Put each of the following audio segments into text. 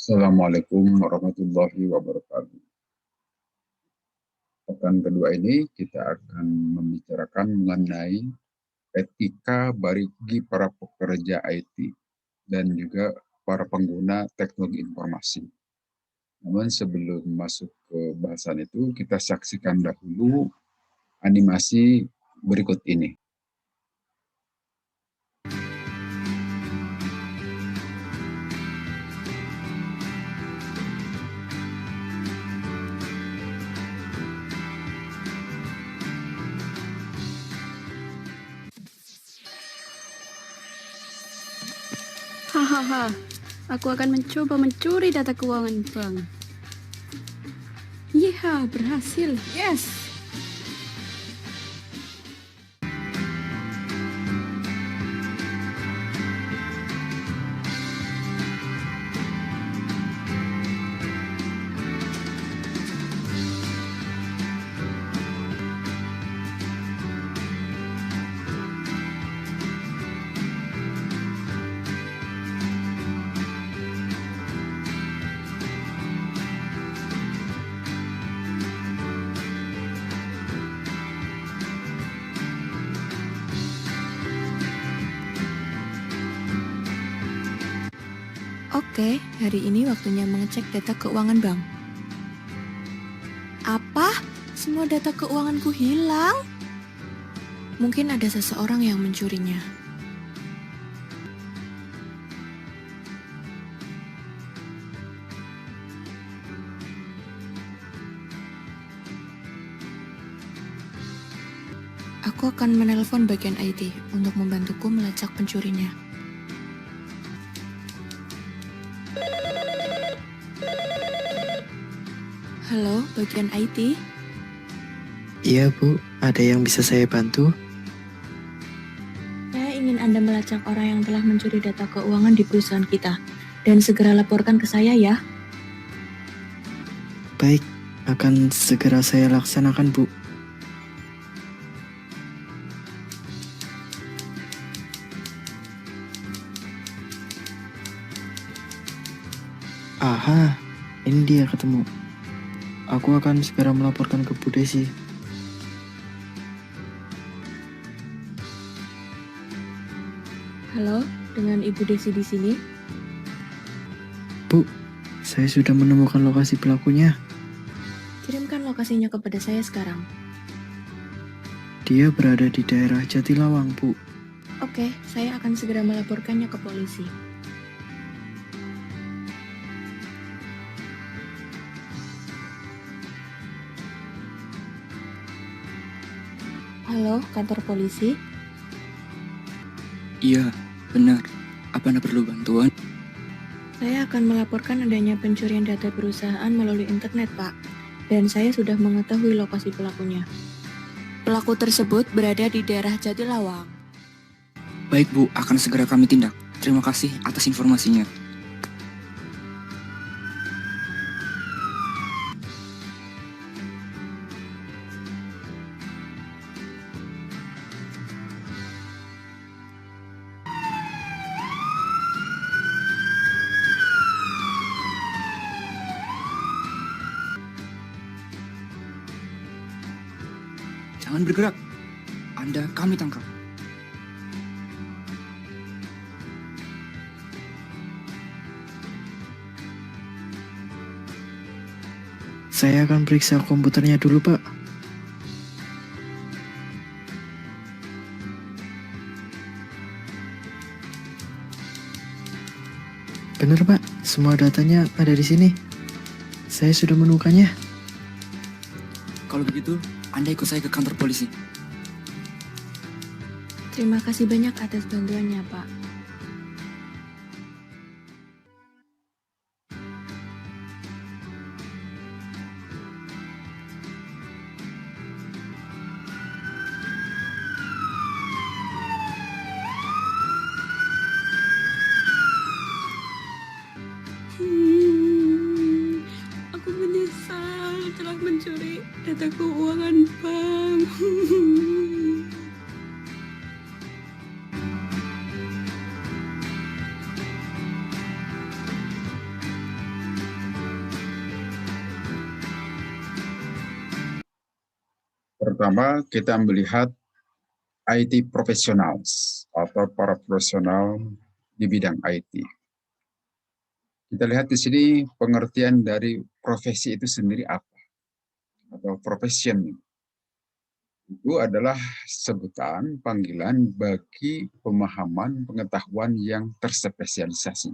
Assalamualaikum warahmatullahi wabarakatuh. Pekan kedua ini kita akan membicarakan mengenai etika bagi para pekerja IT dan juga para pengguna teknologi informasi. Namun sebelum masuk ke bahasan itu, kita saksikan dahulu animasi berikut ini. Hahaha, aku akan mencoba mencuri data keuangan bank. Yeha, berhasil. Yes! Oke, hari ini waktunya mengecek data keuangan bank. Apa? Semua data keuanganku hilang? Mungkin ada seseorang yang mencurinya. Aku akan menelpon bagian IT untuk membantuku melacak pencurinya. Halo, bagian IT? Iya Bu, ada yang bisa saya bantu? Saya ingin Anda melacak orang yang telah mencuri data keuangan di perusahaan kita. Dan segera laporkan ke saya ya. Baik, akan segera saya laksanakan Bu. Aha, ini dia ketemu. Aku akan segera melaporkan ke Bu Desi. Halo, dengan Ibu Desi di sini. Bu, saya sudah menemukan lokasi pelakunya. Kirimkan lokasinya kepada saya sekarang. Dia berada di daerah Jatilawang, Bu. Oke, saya akan segera melaporkannya ke polisi. Halo, kantor polisi. Iya, benar. Apa Anda perlu bantuan? Saya akan melaporkan adanya pencurian data perusahaan melalui internet, Pak. Dan saya sudah mengetahui lokasi pelakunya. Pelaku tersebut berada di daerah Jatilawang. Baik Bu, akan segera kami tindak. Terima kasih atas informasinya. Jangan bergerak. Anda kami tangkap. Saya akan periksa komputernya dulu, Pak. Benar, Pak. Semua datanya ada di sini. Saya sudah menemukannya. Kalau begitu, Anda ikut saya ke kantor polisi. Terima kasih banyak atas bantuannya, Pak. Aku menyesal telah mencuri data keuangan bank. Pertama, kita melihat IT professionals atau para profesional di bidang IT. Kita lihat di sini pengertian dari profesi itu sendiri apa, atau profession. Itu adalah sebutan panggilan bagi pemahaman pengetahuan yang terspesialisasi,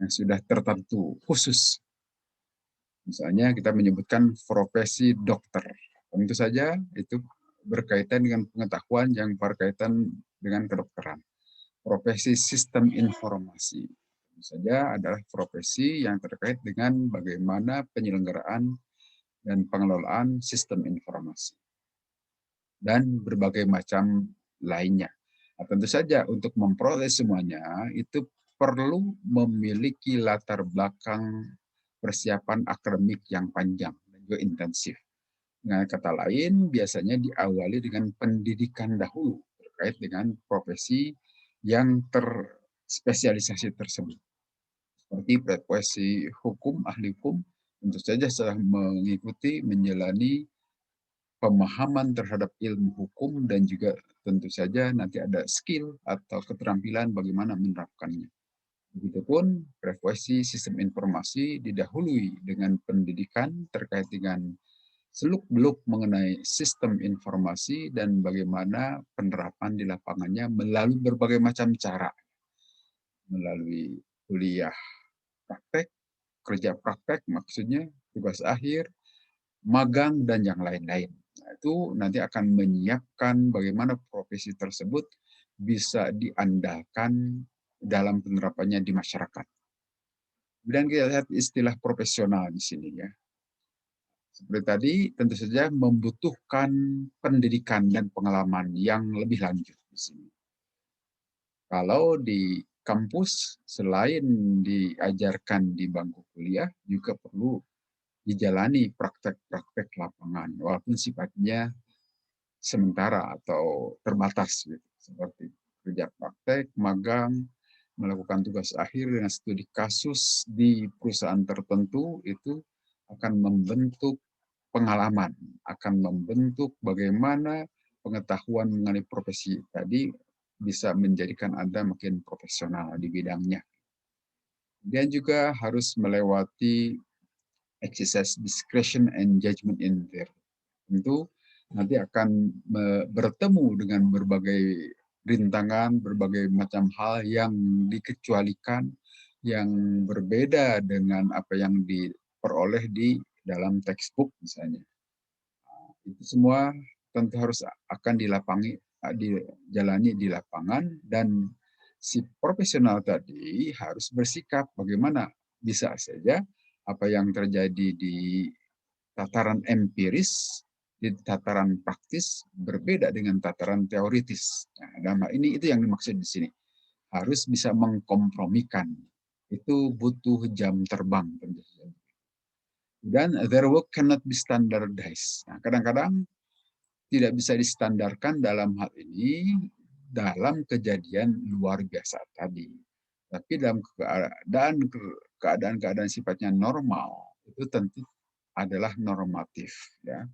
yang sudah tertentu, khusus. Misalnya kita menyebutkan profesi dokter. Tentu saja itu berkaitan dengan pengetahuan yang berkaitan dengan kedokteran. Profesi sistem informasi. Tentu saja adalah profesi yang terkait dengan bagaimana penyelenggaraan dan pengelolaan sistem informasi. Dan berbagai macam lainnya. Nah, tentu saja untuk memperoleh semuanya itu perlu memiliki latar belakang persiapan akademik yang panjang dan juga intensif. Dengan kata lain, biasanya diawali dengan pendidikan dahulu terkait dengan profesi yang terspesialisasi tersebut. Seperti profesi hukum, ahli hukum, tentu saja setelah mengikuti, menjalani pemahaman terhadap ilmu hukum dan juga tentu saja nanti ada skill atau keterampilan bagaimana menerapkannya. Begitupun profesi sistem informasi didahului dengan pendidikan terkait dengan seluk-beluk mengenai sistem informasi dan bagaimana penerapan di lapangannya melalui berbagai macam cara. Melalui kuliah praktek, kerja praktek maksudnya, tugas akhir, magang, dan yang lain-lain. Nah, itu nanti akan menyiapkan bagaimana profesi tersebut bisa diandalkan dalam penerapannya di masyarakat. Dan kita lihat istilah profesional di sini ya. Seperti tadi, tentu saja membutuhkan pendidikan dan pengalaman yang lebih lanjut di sini. Kalau di kampus, selain diajarkan di bangku kuliah, juga perlu dijalani praktek-praktek lapangan, walaupun sifatnya sementara atau terbatas, gitu. Seperti kerja praktek, magang, melakukan tugas akhir dengan studi kasus di perusahaan tertentu, itu akan membentuk pengalaman, akan membentuk bagaimana pengetahuan mengenai profesi tadi bisa menjadikan Anda makin profesional di bidangnya. Dan juga harus melewati exercise discretion and judgment in there. Tentu nanti akan bertemu dengan berbagai rintangan, berbagai macam hal yang dikecualikan, yang berbeda dengan apa yang diperoleh di dalam textbook misalnya. Itu semua tentu harus akan dijalani di lapangan, dan si profesional tadi harus bersikap bagaimana bisa saja apa yang terjadi di tataran empiris, di tataran praktis berbeda dengan tataran teoritis. Nah, dalam hal ini itu yang dimaksud di sini. Harus bisa mengkompromikan. Itu butuh jam terbang tentu saja. Dan their work cannot be standardized. Nah, kadang-kadang tidak bisa distandarkan dalam hal ini dalam kejadian luar biasa tadi. Tapi dalam keadaan sifatnya normal, itu tentu adalah normatif. Ya.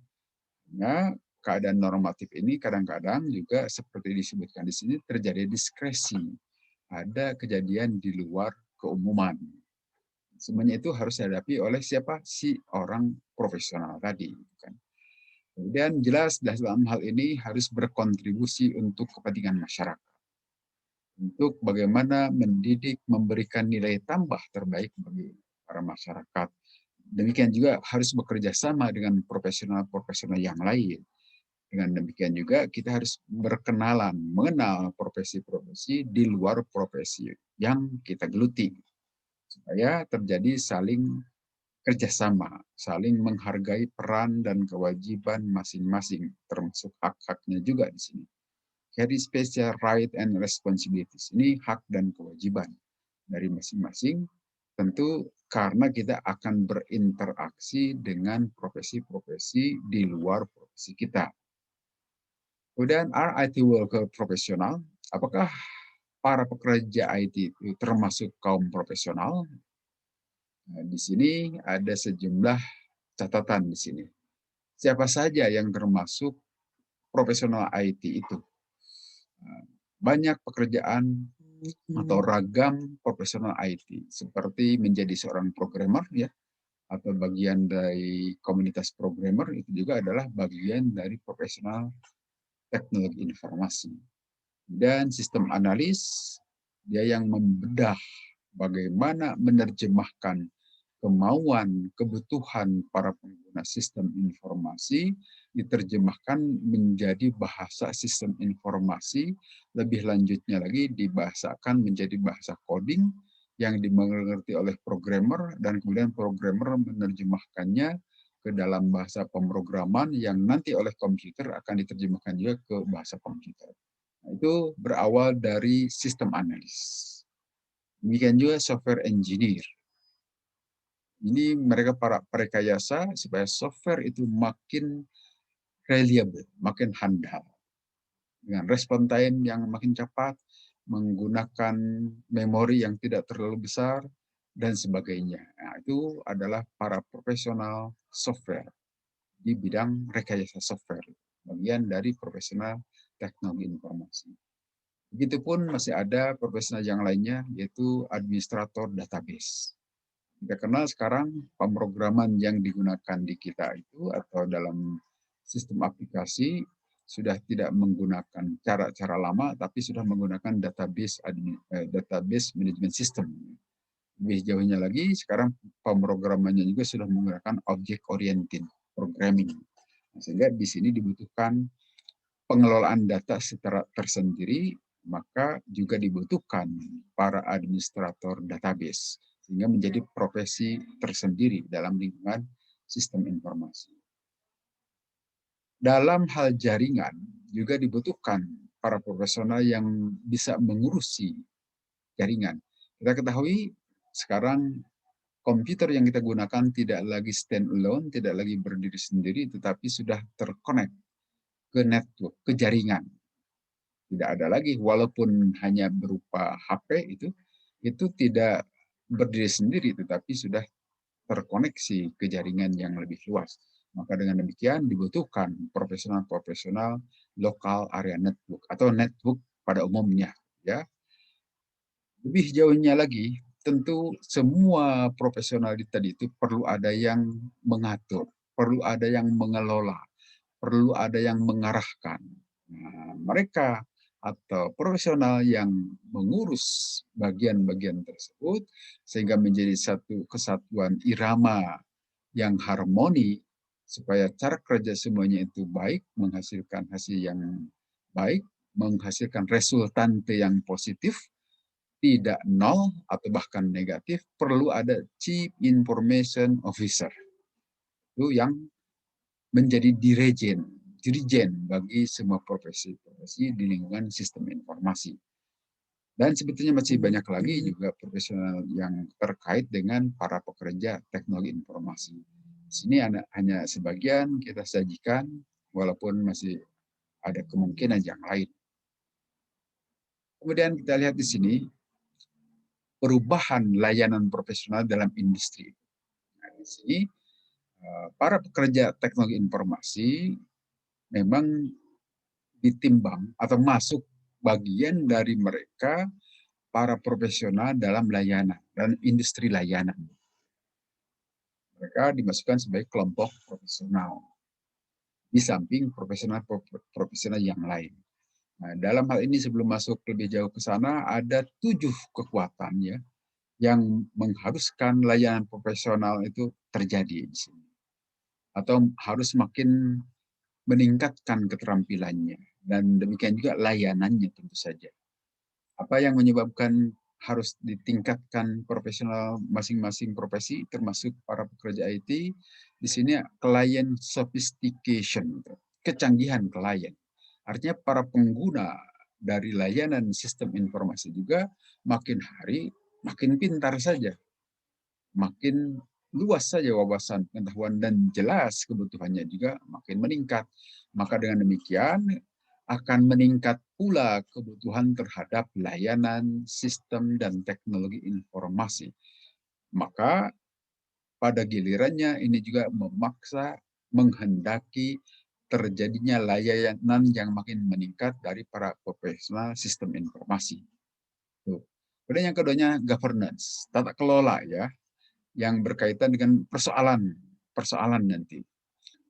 Nah, keadaan normatif ini kadang-kadang juga seperti disebutkan di sini terjadi diskresi. Ada kejadian di luar keumuman. Semuanya itu harus dihadapi oleh siapa? Si orang profesional tadi. Kan? Kemudian jelas dalam hal ini harus berkontribusi untuk kepentingan masyarakat. Untuk bagaimana mendidik, memberikan nilai tambah terbaik bagi para masyarakat. Demikian juga harus bekerja sama dengan profesional-profesional yang lain. Dengan demikian juga kita harus berkenalan, mengenal profesi-profesi di luar profesi yang kita geluti. Supaya terjadi saling kerjasama, saling menghargai peran dan kewajiban masing-masing, termasuk hak-haknya juga di sini. Carry special right and responsibilities. Ini hak dan kewajiban dari masing-masing, tentu karena kita akan berinteraksi dengan profesi-profesi di luar profesi kita. Kemudian IT worker profesional, apakah para pekerja IT itu termasuk kaum profesional? Nah, di sini ada sejumlah catatan di sini. Siapa saja yang termasuk profesional IT itu. Banyak pekerjaan atau ragam profesional IT, seperti menjadi seorang programmer ya, atau bagian dari komunitas programmer, itu juga adalah bagian dari profesional teknologi informasi. Dan sistem analis, dia yang membedah bagaimana menerjemahkan kemauan, kebutuhan para pengguna sistem informasi, diterjemahkan menjadi bahasa sistem informasi, lebih lanjutnya lagi dibahasakan menjadi bahasa coding yang dimengerti oleh programmer, dan kemudian programmer menerjemahkannya ke dalam bahasa pemrograman yang nanti oleh komputer akan diterjemahkan juga ke bahasa komputer. Nah, itu berawal dari sistem analis. Demikian juga software engineer. Ini mereka para perekayasa supaya software itu makin reliable, makin handal. Dengan respon time yang makin cepat, menggunakan memori yang tidak terlalu besar, dan sebagainya. Nah, itu adalah para profesional software di bidang rekayasa software, bagian dari profesional teknologi informasi. Begitupun masih ada profesional yang lainnya, yaitu administrator database. Kita kenal sekarang pemrograman yang digunakan di kita itu atau dalam sistem aplikasi sudah tidak menggunakan cara-cara lama, tapi sudah menggunakan database management system. Lebih jauhnya lagi, sekarang pemrogramannya juga sudah menggunakan object oriented programming. Sehingga di sini dibutuhkan pengelolaan data secara tersendiri, maka juga dibutuhkan para administrator database, sehingga menjadi profesi tersendiri dalam lingkungan sistem informasi. Dalam hal jaringan juga dibutuhkan para profesional yang bisa mengurusi jaringan. Kita ketahui sekarang komputer yang kita gunakan tidak lagi stand alone, tidak lagi berdiri sendiri, tetapi sudah terkonek ke network, ke jaringan. Tidak ada lagi, walaupun hanya berupa HP itu tidak berdiri sendiri, tetapi sudah terkoneksi ke jaringan yang lebih luas. Maka dengan demikian dibutuhkan profesional-profesional lokal area network atau network pada umumnya. Ya. Lebih jauhnya lagi, tentu semua profesional tadi itu perlu ada yang mengatur, perlu ada yang mengelola, perlu ada yang mengarahkan. Nah, mereka atau profesional yang mengurus bagian-bagian tersebut sehingga menjadi satu kesatuan irama yang harmoni supaya cara kerja semuanya itu baik, menghasilkan hasil yang baik, menghasilkan resultante yang positif, tidak nol atau bahkan negatif, perlu ada Chief Information Officer. Itu yang menjadi dirijen bagi semua profesi-profesi di lingkungan sistem informasi. Dan sebetulnya masih banyak lagi juga profesional yang terkait dengan para pekerja teknologi informasi. Di sini hanya sebagian kita sajikan, walaupun masih ada kemungkinan yang lain. Kemudian kita lihat di sini, perubahan layanan profesional dalam industri. Nah, di sini, para pekerja teknologi informasi memang ditimbang atau masuk bagian dari mereka para profesional dalam layanan dan industri layanan. Mereka dimasukkan sebagai kelompok profesional di samping profesional yang lain. Nah, dalam hal ini sebelum masuk lebih jauh ke sana ada 7 kekuatan ya yang mengharuskan layanan profesional itu terjadi di sini atau harus makin meningkatkan keterampilannya dan demikian juga layanannya tentu saja. Apa yang menyebabkan harus ditingkatkan profesional masing-masing profesi termasuk para pekerja IT di sini client sophistication, kecanggihan klien. Artinya para pengguna dari layanan sistem informasi juga makin hari makin pintar saja. Makin luas saja wawasan pengetahuan dan jelas kebutuhannya juga makin meningkat. Maka dengan demikian akan meningkat pula kebutuhan terhadap layanan, sistem, dan teknologi informasi. Maka pada gilirannya ini juga memaksa, menghendaki terjadinya layanan yang makin meningkat dari para profesional sistem informasi. Tuh. Kemudian yang keduanya governance, tata kelola ya, yang berkaitan dengan persoalan nanti.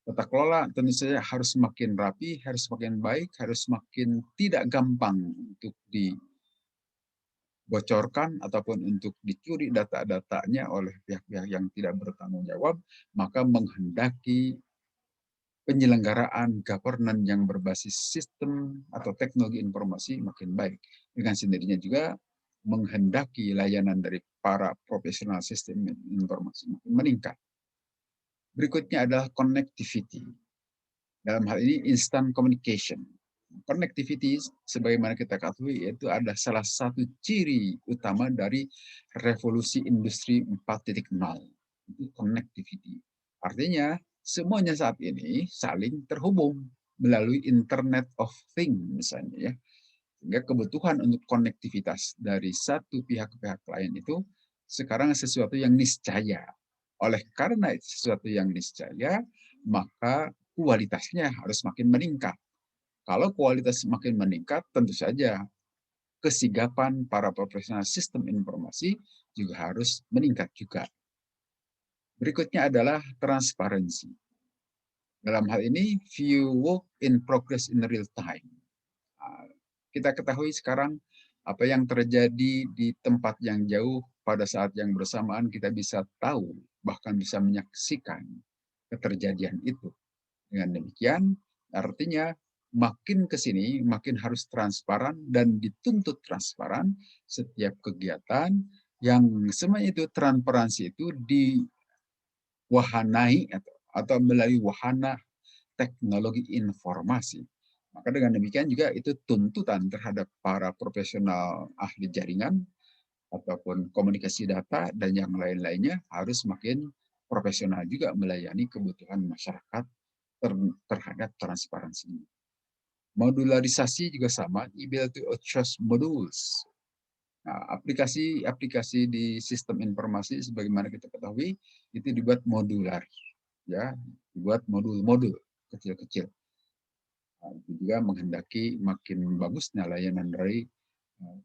Tata kelola tentu saja harus semakin rapi, harus semakin baik, harus semakin tidak gampang untuk dibocorkan ataupun untuk dicuri data-datanya oleh pihak-pihak yang tidak bertanggung jawab, maka menghendaki penyelenggaraan governance yang berbasis sistem atau teknologi informasi makin baik. Dengan sendirinya juga menghendaki layanan dari para profesional sistem informasi makin meningkat. Berikutnya adalah connectivity. Dalam hal ini instant communication. Connectivity sebagaimana kita ketahui itu adalah salah satu ciri utama dari revolusi industri 4.0. Itu connectivity. Artinya semuanya saat ini saling terhubung melalui Internet of Things misalnya ya. Sehingga kebutuhan untuk konektivitas dari satu pihak ke pihak lain itu sekarang sesuatu yang niscaya. Oleh karena sesuatu yang niscaya, maka kualitasnya harus makin meningkat. Kalau kualitas makin meningkat, tentu saja kesigapan para profesional sistem informasi juga harus meningkat juga. Berikutnya adalah transparansi. Dalam hal ini, view work in progress in real time. Kita ketahui sekarang apa yang terjadi di tempat yang jauh pada saat yang bersamaan kita bisa tahu, bahkan bisa menyaksikan keterjadian itu. Dengan demikian, artinya makin ke sini, makin harus transparan dan dituntut transparan setiap kegiatan yang semuanya itu transparansi itu diwahanai atau melalui wahana teknologi informasi. Maka dengan demikian juga itu tuntutan terhadap para profesional ahli jaringan ataupun komunikasi data dan yang lain-lainnya harus makin profesional juga melayani kebutuhan masyarakat terhadap transparansi ini. Modularisasi juga sama, ability to trust modules. Nah, aplikasi di sistem informasi sebagaimana kita ketahui itu dibuat modular, ya, dibuat modul-modul kecil-kecil. Nah, itu juga menghendaki makin bagusnya layanan dari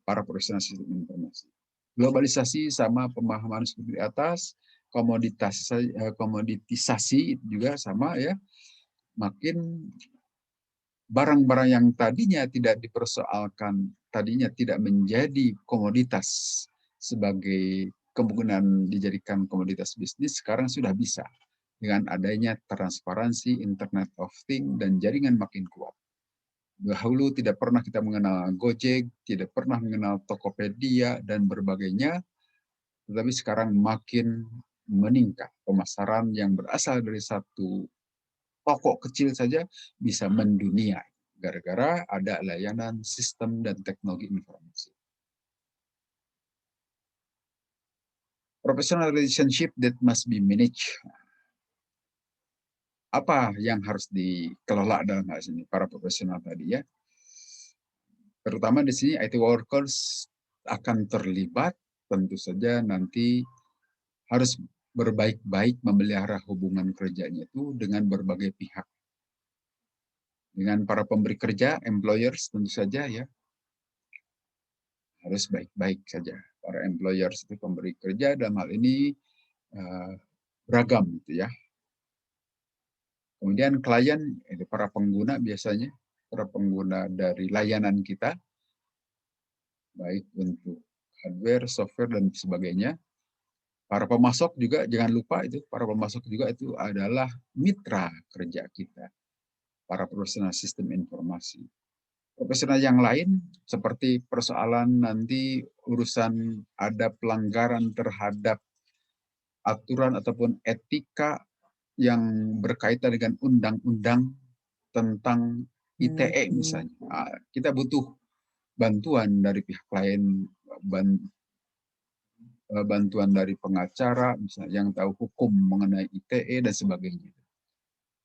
para profesional sistem informasi. Globalisasi sama pemahaman seperti di atas, komoditisasi juga sama ya, makin barang-barang yang tadinya tidak dipersoalkan, tadinya tidak menjadi komoditas sebagai kemungkinan dijadikan komoditas bisnis, sekarang sudah bisa dengan adanya transparansi, Internet of Things, dan jaringan makin kuat. Dahulu tidak pernah kita mengenal Gojek, tidak pernah mengenal Tokopedia, dan berbagainya, tetapi sekarang makin meningkat. Pemasaran yang berasal dari satu toko kecil saja bisa mendunia gara-gara ada layanan sistem dan teknologi informasi. Professional relationship that must be managed. Apa yang harus dikelola dalam hal ini para profesional tadi ya? Terutama di sini IT workers akan terlibat, tentu saja nanti harus berbaik-baik memelihara hubungan kerjanya itu dengan berbagai pihak. Dengan para pemberi kerja, employers tentu saja ya, harus baik-baik saja. Para employers itu pemberi kerja dalam hal ini beragam gitu ya. Kemudian klien, itu para pengguna biasanya, para pengguna dari layanan kita, baik untuk hardware, software, dan sebagainya. Para pemasok juga, jangan lupa itu, para pemasok juga itu adalah mitra kerja kita. Para profesional sistem informasi. Profesional yang lain, seperti persoalan nanti urusan ada pelanggaran terhadap aturan ataupun etika yang berkaitan dengan undang-undang tentang ITE misalnya. Kita butuh bantuan dari pihak lain, bantuan dari pengacara misalnya yang tahu hukum mengenai ITE dan sebagainya.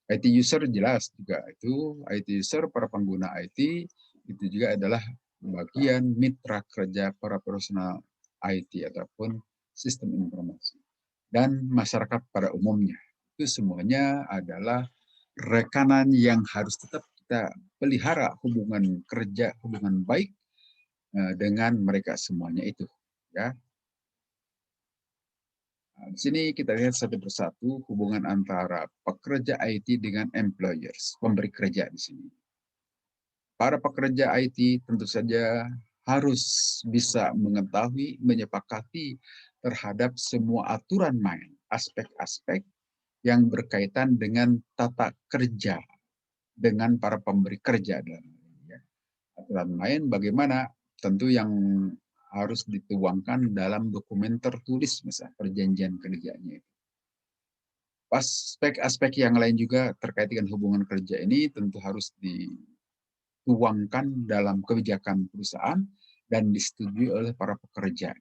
IT user jelas juga itu, IT user para pengguna IT itu juga adalah bagian mitra kerja para profesional IT ataupun sistem informasi. Dan masyarakat pada umumnya. Itu semuanya adalah rekanan yang harus tetap kita pelihara hubungan kerja, hubungan baik dengan mereka semuanya itu. Ya. Nah, di sini kita lihat satu persatu hubungan antara pekerja IT dengan employers, pemberi kerja di sini. Para pekerja IT tentu saja harus bisa mengetahui, menyepakati terhadap semua aturan main, aspek-aspek yang berkaitan dengan tata kerja dengan para pemberi kerja. Aturan main bagaimana? Tentu yang harus dituangkan dalam dokumen tertulis, misalnya perjanjian kerjanya. Aspek-aspek yang lain juga terkait dengan hubungan kerja ini tentu harus dituangkan dalam kebijakan perusahaan dan disetujui oleh para pekerja.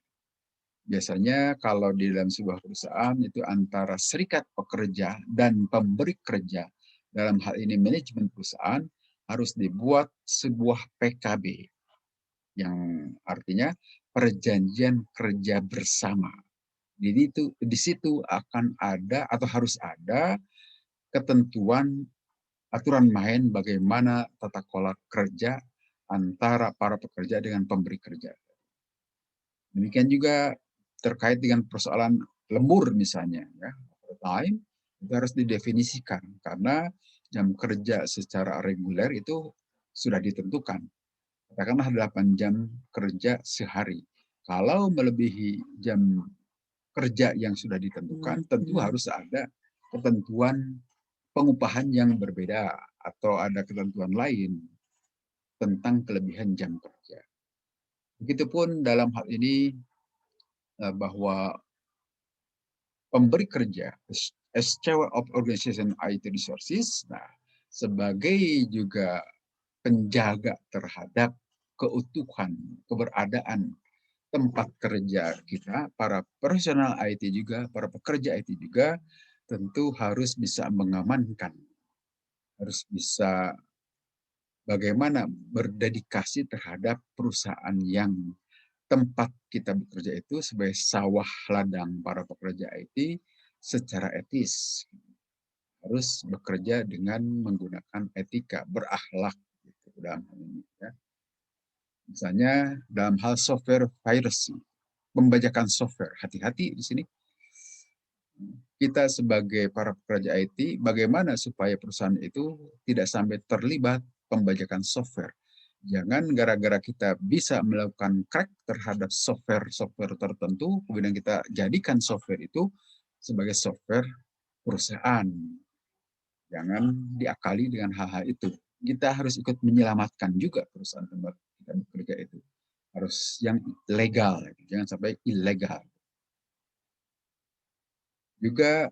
Biasanya kalau di dalam sebuah perusahaan itu antara serikat pekerja dan pemberi kerja, dalam hal ini manajemen perusahaan, harus dibuat sebuah PKB, yang artinya perjanjian kerja bersama. Jadi itu di situ akan ada atau harus ada ketentuan aturan main bagaimana tata kelola kerja antara para pekerja dengan pemberi kerja. Demikian juga terkait dengan persoalan lembur misalnya, ya, overtime itu harus didefinisikan karena jam kerja secara reguler itu sudah ditentukan. Katakanlah 8 jam kerja sehari. Kalau melebihi jam kerja yang sudah ditentukan, tentu harus ada ketentuan pengupahan yang berbeda atau ada ketentuan lain tentang kelebihan jam kerja. Begitupun dalam hal ini bahwa pemberi kerja, as chair of organization IT resources, nah, sebagai juga penjaga terhadap keutuhan, keberadaan tempat kerja kita, para profesional IT juga, para pekerja IT juga, tentu harus bisa mengamankan, harus bisa bagaimana berdedikasi terhadap perusahaan yang tempat kita bekerja itu sebagai sawah ladang para pekerja IT secara etis. Harus bekerja dengan menggunakan etika, berakhlak. Gitu, dalam hal ini, ya. Misalnya dalam hal software piracy, pembajakan software, hati-hati di sini. Kita sebagai para pekerja IT, bagaimana supaya perusahaan itu tidak sampai terlibat pembajakan software. Jangan gara-gara kita bisa melakukan crack terhadap software tertentu, kemudian kita jadikan software itu sebagai software perusahaan. Jangan diakali dengan hal-hal itu. Kita harus ikut menyelamatkan juga perusahaan tempat kita bekerja itu. Harus yang legal, jangan sampai ilegal. Juga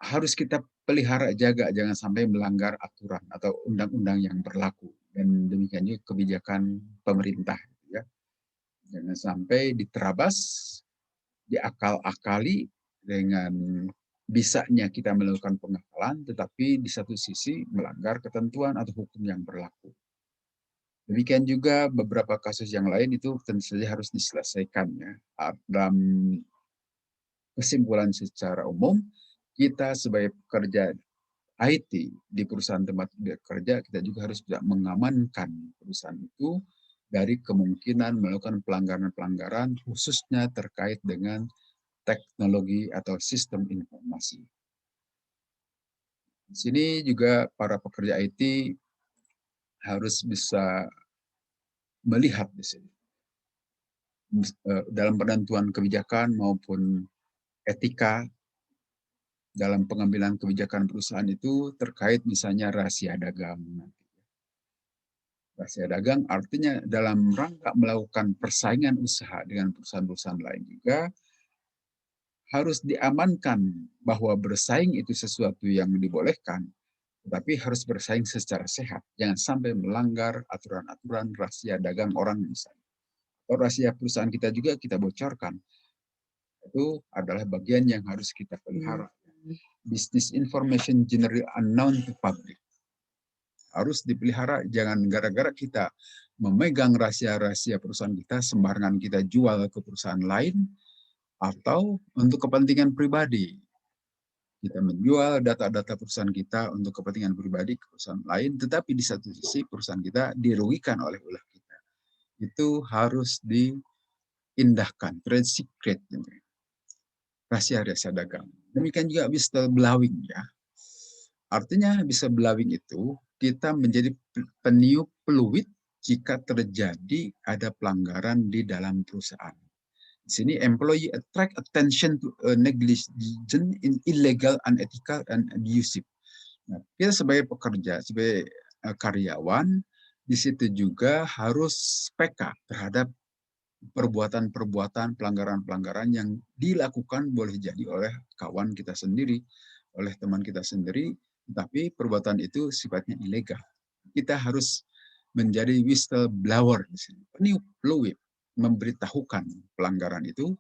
harus kita pelihara jaga, jangan sampai melanggar aturan atau undang-undang yang berlaku. Dan demikian juga kebijakan pemerintah. Ya. Jangan sampai diterabas, diakal-akali dengan bisanya kita melakukan pengakalan, tetapi di satu sisi melanggar ketentuan atau hukum yang berlaku. Demikian juga beberapa kasus yang lain itu tentu saja harus diselesaikan. Ya. Dalam kesimpulan secara umum, kita sebagai pekerja IT di perusahaan tempat bekerja, kita juga harus bisa mengamankan perusahaan itu dari kemungkinan melakukan pelanggaran-pelanggaran khususnya terkait dengan teknologi atau sistem informasi. Di sini juga para pekerja IT harus bisa melihat di sini dalam penentuan kebijakan maupun etika dalam pengambilan kebijakan perusahaan itu terkait misalnya rahasia dagang. Rahasia dagang artinya dalam rangka melakukan persaingan usaha dengan perusahaan-perusahaan lain juga harus diamankan bahwa bersaing itu sesuatu yang dibolehkan, tetapi harus bersaing secara sehat. Jangan sampai melanggar aturan-aturan rahasia dagang orang misalnya. Atau rahasia perusahaan kita juga kita bocorkan. Itu adalah bagian yang harus kita pelihara. Business information generally unknown to public. Harus dipelihara, jangan gara-gara kita memegang rahasia-rahasia perusahaan kita, sembarangan kita jual ke perusahaan lain, atau untuk kepentingan pribadi. kita menjual data-data perusahaan kita untuk kepentingan pribadi ke perusahaan lain, tetapi di satu sisi perusahaan kita dirugikan oleh ulah kita. Itu harus diindahkan, trade secret, gitu. Rahasia-rahasia dagang. Demikian juga whistleblowing ya. Artinya whistleblowing itu kita menjadi peniup peluit jika terjadi ada pelanggaran di dalam perusahaan. Di sini employee attract attention to negligence in illegal, unethical, and abusive. Nah, kita sebagai pekerja, sebagai karyawan, di situ juga harus PK terhadap perbuatan-perbuatan, pelanggaran-pelanggaran yang dilakukan boleh jadi oleh kawan kita sendiri, oleh teman kita sendiri, tapi perbuatan itu sifatnya ilegal. Kita harus menjadi whistleblower di sini, peniup peluit, memberitahukan pelanggaran itu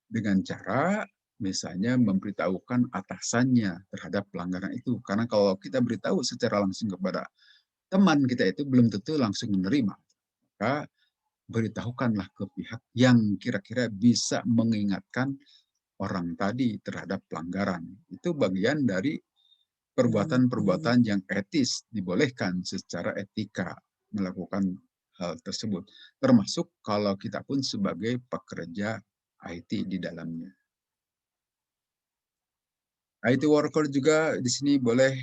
dengan cara misalnya memberitahukan atasannya terhadap pelanggaran itu. Karena kalau kita beritahu secara langsung kepada teman kita itu belum tentu langsung menerima. Maka beritahukanlah ke pihak yang kira-kira bisa mengingatkan orang tadi terhadap pelanggaran. Itu bagian dari perbuatan-perbuatan yang etis, dibolehkan secara etika melakukan hal tersebut. Termasuk kalau kita pun sebagai pekerja IT di dalamnya. IT worker juga di sini boleh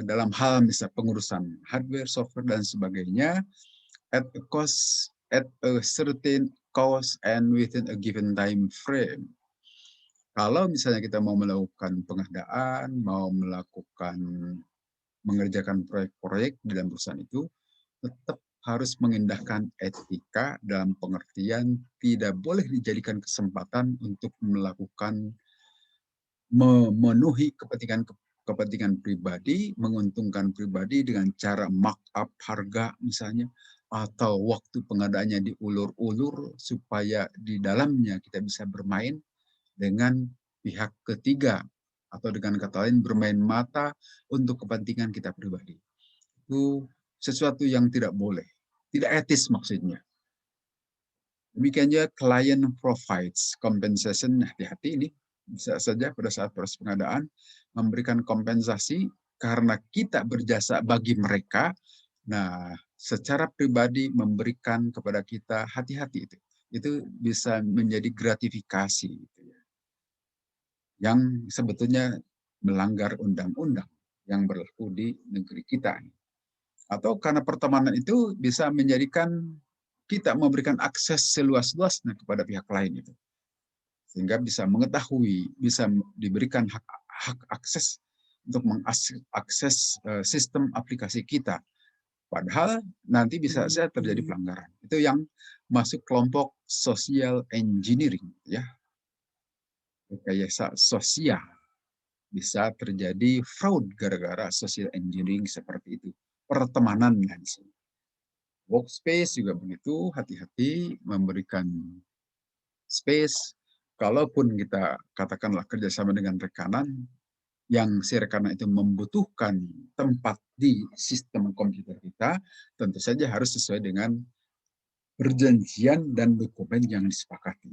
dalam hal misalnya pengurusan hardware, software, dan sebagainya at a certain cost and within a given time frame. Kalau misalnya kita mau melakukan pengadaan, mau mengerjakan proyek-proyek di dalam perusahaan itu, tetap harus mengindahkan etika dalam pengertian tidak boleh dijadikan kesempatan untuk melakukan memenuhi kepentingan pribadi, menguntungkan pribadi dengan cara markup harga misalnya, atau waktu pengadaannya diulur-ulur supaya di dalamnya kita bisa bermain dengan pihak ketiga, atau dengan kata lain bermain mata untuk kepentingan kita pribadi. Itu sesuatu yang tidak boleh, tidak etis maksudnya. Demikian juga client provides compensation, hati-hati ini bisa saja pada saat proses pengadaan memberikan kompensasi karena kita berjasa bagi mereka. Nah, secara pribadi memberikan kepada kita, hati-hati itu. Itu bisa menjadi gratifikasi gitu ya, yang sebetulnya melanggar undang-undang yang berlaku di negeri kita. Atau karena pertemanan itu bisa menjadikan kita memberikan akses seluas-luasnya kepada pihak lain itu. Sehingga bisa mengetahui, bisa diberikan hak akses untuk mengakses sistem aplikasi kita. Padahal nanti bisa saja terjadi pelanggaran. Itu yang masuk kelompok social engineering, ya. Rekayasa sosial. Bisa terjadi fraud gara-gara social engineering seperti itu. Pertemanan di sini. Workspace juga begitu, hati-hati memberikan space. Kalaupun kita katakanlah kerjasama dengan rekanan, yang si rekanan itu membutuhkan tempat di sistem komputer kita, tentu saja harus sesuai dengan perjanjian dan dokumen yang disepakati.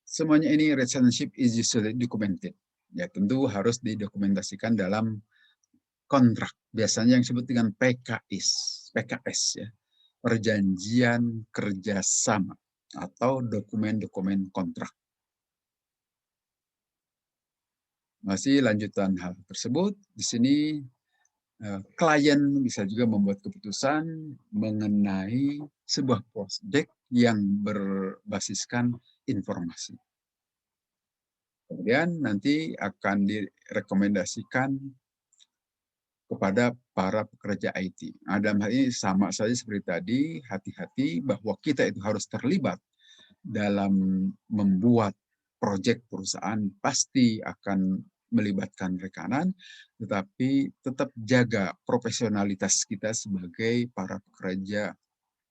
Semuanya ini relationship is usually documented. Ya, tentu harus didokumentasikan dalam kontrak. Biasanya yang disebut dengan PKS ya. Perjanjian kerjasama atau dokumen-dokumen kontrak. Masih lanjutan hal tersebut, di sini klien bisa juga membuat keputusan mengenai sebuah proyek yang berbasiskan informasi. Kemudian nanti akan direkomendasikan kepada para pekerja IT. Nah, dalam hal ini sama saja seperti tadi, hati-hati bahwa kita itu harus terlibat dalam membuat proyek perusahaan, pasti akan melibatkan rekanan, tetapi tetap jaga profesionalitas kita sebagai para pekerja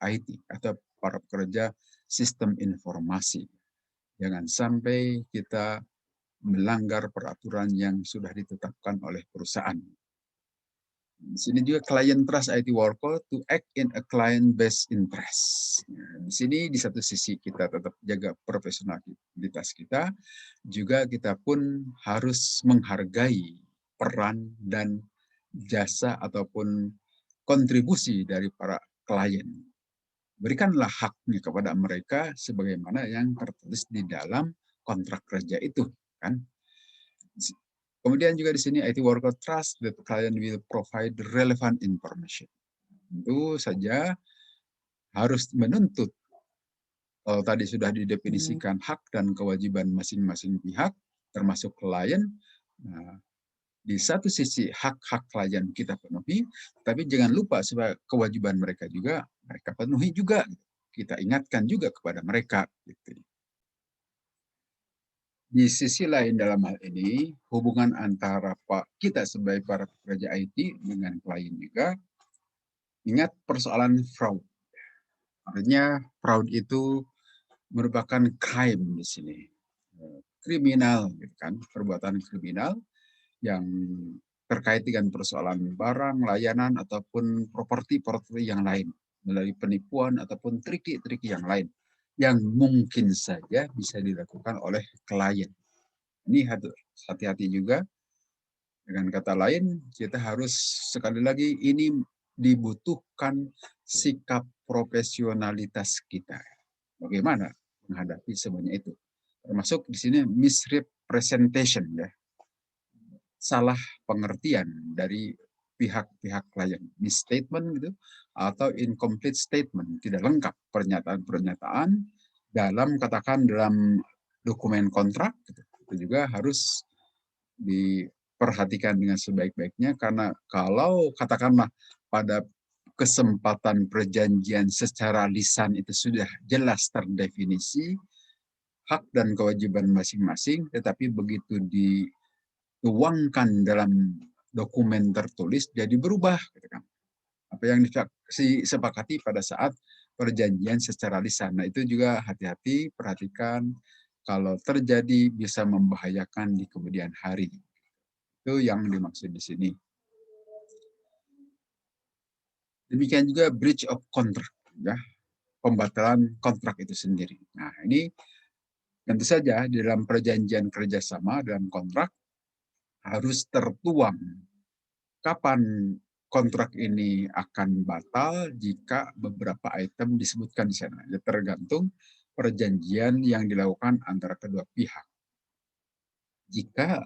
IT atau para pekerja sistem informasi. Jangan sampai kita melanggar peraturan yang sudah ditetapkan oleh perusahaan. Di sini juga client trust IT worker to act in a client-based interest. Nah, di sini di satu sisi kita tetap jaga profesionalitas kita, juga kita pun harus menghargai peran dan jasa ataupun kontribusi dari para klien. Berikanlah haknya kepada mereka sebagaimana yang tertulis di dalam kontrak kerja itu, kan? Kemudian juga di sini IT worker trust that client will provide relevant information. Tentu saja harus menuntut, kalau tadi sudah didefinisikan hak dan kewajiban masing-masing pihak, termasuk klien. Nah, di satu sisi hak-hak klien kita penuhi, tapi jangan lupa supaya kewajiban mereka juga mereka penuhi juga. Kita ingatkan juga kepada mereka. Gitu. Di sisi lain dalam hal ini, hubungan antara kita sebagai para pekerja IT dengan klien juga, ingat persoalan fraud. Artinya fraud itu merupakan crime di sini. Kriminal, gitu kan, perbuatan kriminal yang terkait dengan persoalan barang, layanan, ataupun properti yang lain, melalui penipuan ataupun trik-trik yang lain, yang mungkin saja bisa dilakukan oleh klien. Ini hati-hati juga. Dengan kata lain, kita harus sekali lagi ini dibutuhkan sikap profesionalitas kita. Bagaimana menghadapi semuanya itu? Termasuk di sini misrepresentation, ya, salah pengertian dari pihak-pihak klien, misstatement gitu, atau incomplete statement, tidak lengkap pernyataan-pernyataan dalam dokumen kontrak, gitu. Itu juga harus diperhatikan dengan sebaik-baiknya, karena kalau katakanlah pada kesempatan perjanjian secara lisan itu sudah jelas terdefinisi hak dan kewajiban masing-masing, tetapi begitu dituangkan dalam dokumen tertulis jadi berubah, gitu kan. Apa yang disepakati pada saat perjanjian secara lisan. Nah, itu juga hati-hati, perhatikan, kalau terjadi bisa membahayakan di kemudian hari. Itu yang dimaksud di sini. Demikian juga breach of contract, ya, pembatalan kontrak itu sendiri. Nah, ini tentu saja di dalam perjanjian kerjasama dalam kontrak harus tertuang kapan kontrak ini akan batal jika beberapa item disebutkan di sana. Ya, tergantung perjanjian yang dilakukan antara kedua pihak. Jika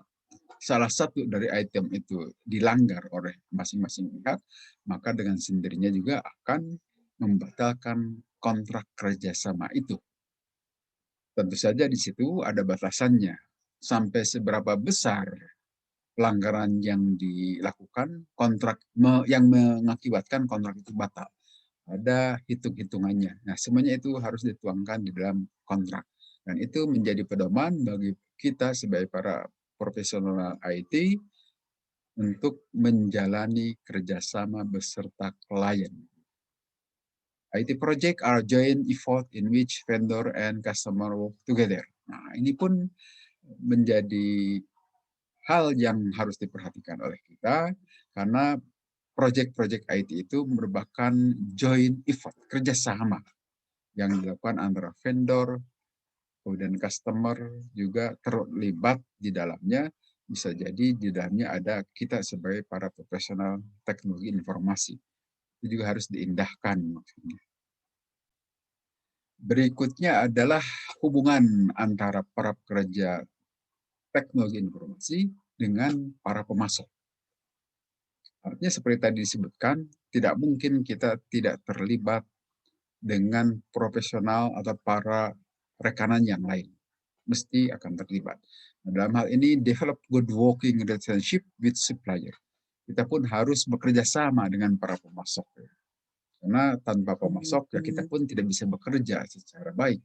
salah satu dari item itu dilanggar oleh masing-masing pihak, maka dengan sendirinya juga akan membatalkan kontrak kerjasama itu. Tentu saja di situ ada batasannya. Sampai seberapa besar pelanggaran yang dilakukan, yang mengakibatkan kontrak itu batal. Ada hitung-hitungannya. Nah, semuanya itu harus dituangkan di dalam kontrak. Dan itu menjadi pedoman bagi kita sebagai para profesional IT untuk menjalani kerjasama beserta klien. IT project are joint effort in which vendor and customer work together. Nah, ini pun menjadi hal yang harus diperhatikan oleh kita, karena proyek-proyek IT itu merupakan joint effort, kerjasama yang dilakukan antara vendor, kemudian customer juga terlibat di dalamnya. Bisa jadi di dalamnya ada kita sebagai para profesional teknologi informasi. Itu juga harus diindahkan maksudnya. Berikutnya adalah hubungan antara para pekerja teknologi informasi dengan para pemasok. Artinya seperti tadi disebutkan, tidak mungkin kita tidak terlibat dengan profesional atau para rekanan yang lain. Mesti akan terlibat. Nah, dalam hal ini, develop good working relationship with supplier. Kita pun harus bekerja sama dengan para pemasok. Karena tanpa pemasok, ya kita pun tidak bisa bekerja secara baik.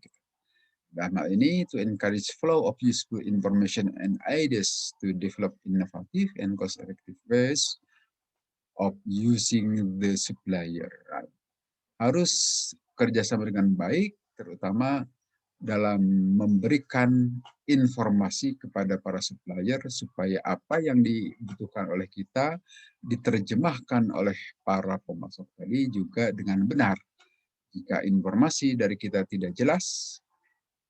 Dalam hal ini, to encourage flow of useful information and ideas to develop innovative and cost-effective ways of using the supplier. Harus kerjasama dengan baik, terutama dalam memberikan informasi kepada para supplier supaya apa yang dibutuhkan oleh kita diterjemahkan oleh para pemasok tadi juga dengan benar. Jika informasi dari kita tidak jelas,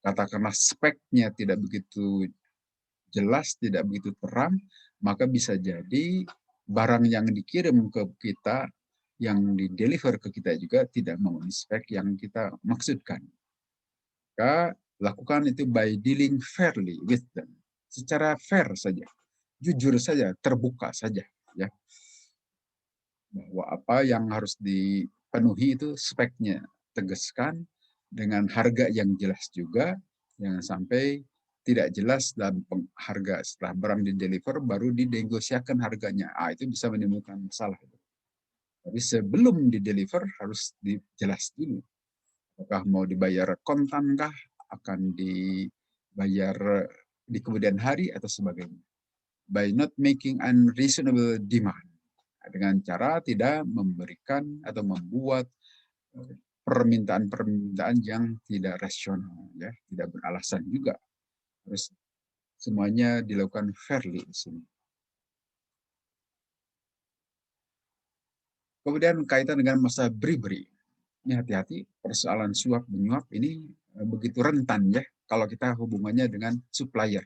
katakanlah speknya tidak begitu jelas, tidak begitu terang, maka bisa jadi barang yang dikirim ke kita, yang di-deliver ke kita juga tidak memenuhi spek yang kita maksudkan. Maka lakukan itu by dealing fairly with them. Secara fair saja, jujur saja, terbuka saja, ya. Bahwa apa yang harus dipenuhi itu speknya, tegaskan dengan harga yang jelas juga, jangan sampai tidak jelas dan harga setelah barang di-deliver baru dinegosiasikan harganya. Itu bisa menimbulkan masalah. Tapi sebelum di-deliver harus dijelas dulu. Apakah mau dibayar kontan kah, akan dibayar di kemudian hari atau sebagainya. By not making unreasonable demand. Dengan cara tidak memberikan atau membuat permintaan-permintaan yang tidak rasional, ya, tidak beralasan juga. Terus semuanya dilakukan fairly di sini. Kemudian kaitan dengan masa bribery. Ini hati-hati, persoalan suap menyuap ini begitu rentan ya kalau kita hubungannya dengan supplier.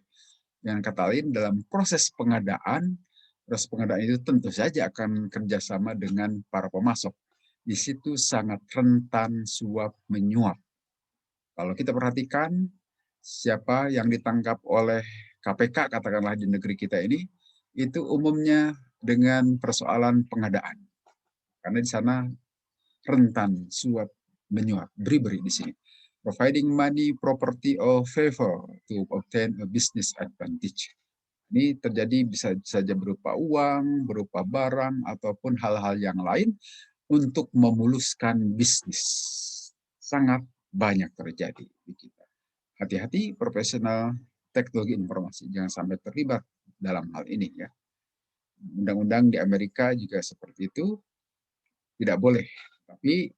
Dengan kata lain, dalam proses pengadaan itu tentu saja akan kerjasama dengan para pemasok. Di situ sangat rentan suap menyuap. Kalau kita perhatikan siapa yang ditangkap oleh KPK katakanlah di negeri kita ini, itu umumnya dengan persoalan pengadaan. Karena di sana rentan suap menyuap, bribery di sini. Providing money, property, or favor to obtain a business advantage. Ini terjadi bisa saja berupa uang, berupa barang, ataupun hal-hal yang lain untuk memuluskan bisnis. Sangat banyak terjadi di kita. Hati-hati profesional teknologi informasi, jangan sampai terlibat dalam hal ini ya. Undang-undang di Amerika juga seperti itu, tidak boleh. Tapi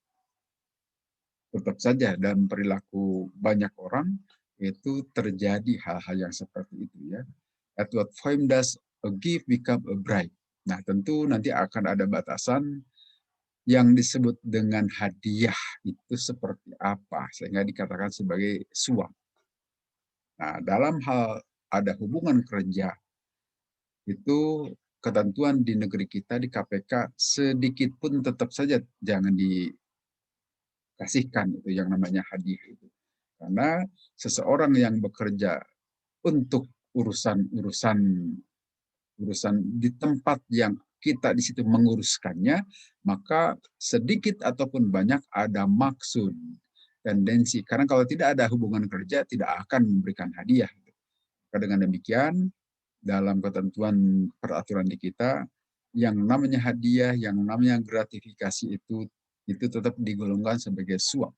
tetap saja dalam perilaku banyak orang itu terjadi hal-hal yang seperti itu ya. At what point does a gift become a bribe? Nah, tentu nanti akan ada batasan yang disebut dengan hadiah itu seperti apa sehingga dikatakan sebagai suap. Nah, dalam hal ada hubungan kerja itu ketentuan di negeri kita di KPK sedikit pun tetap saja jangan dikasihkan itu yang namanya hadiah itu. Karena seseorang yang bekerja untuk urusan di tempat yang kita di situ menguruskannya, maka sedikit ataupun banyak ada maksud, tendensi. Karena kalau tidak ada hubungan kerja, tidak akan memberikan hadiah. Maka dengan demikian, dalam ketentuan peraturan di kita, yang namanya hadiah, yang namanya gratifikasi itu tetap digolongkan sebagai suap.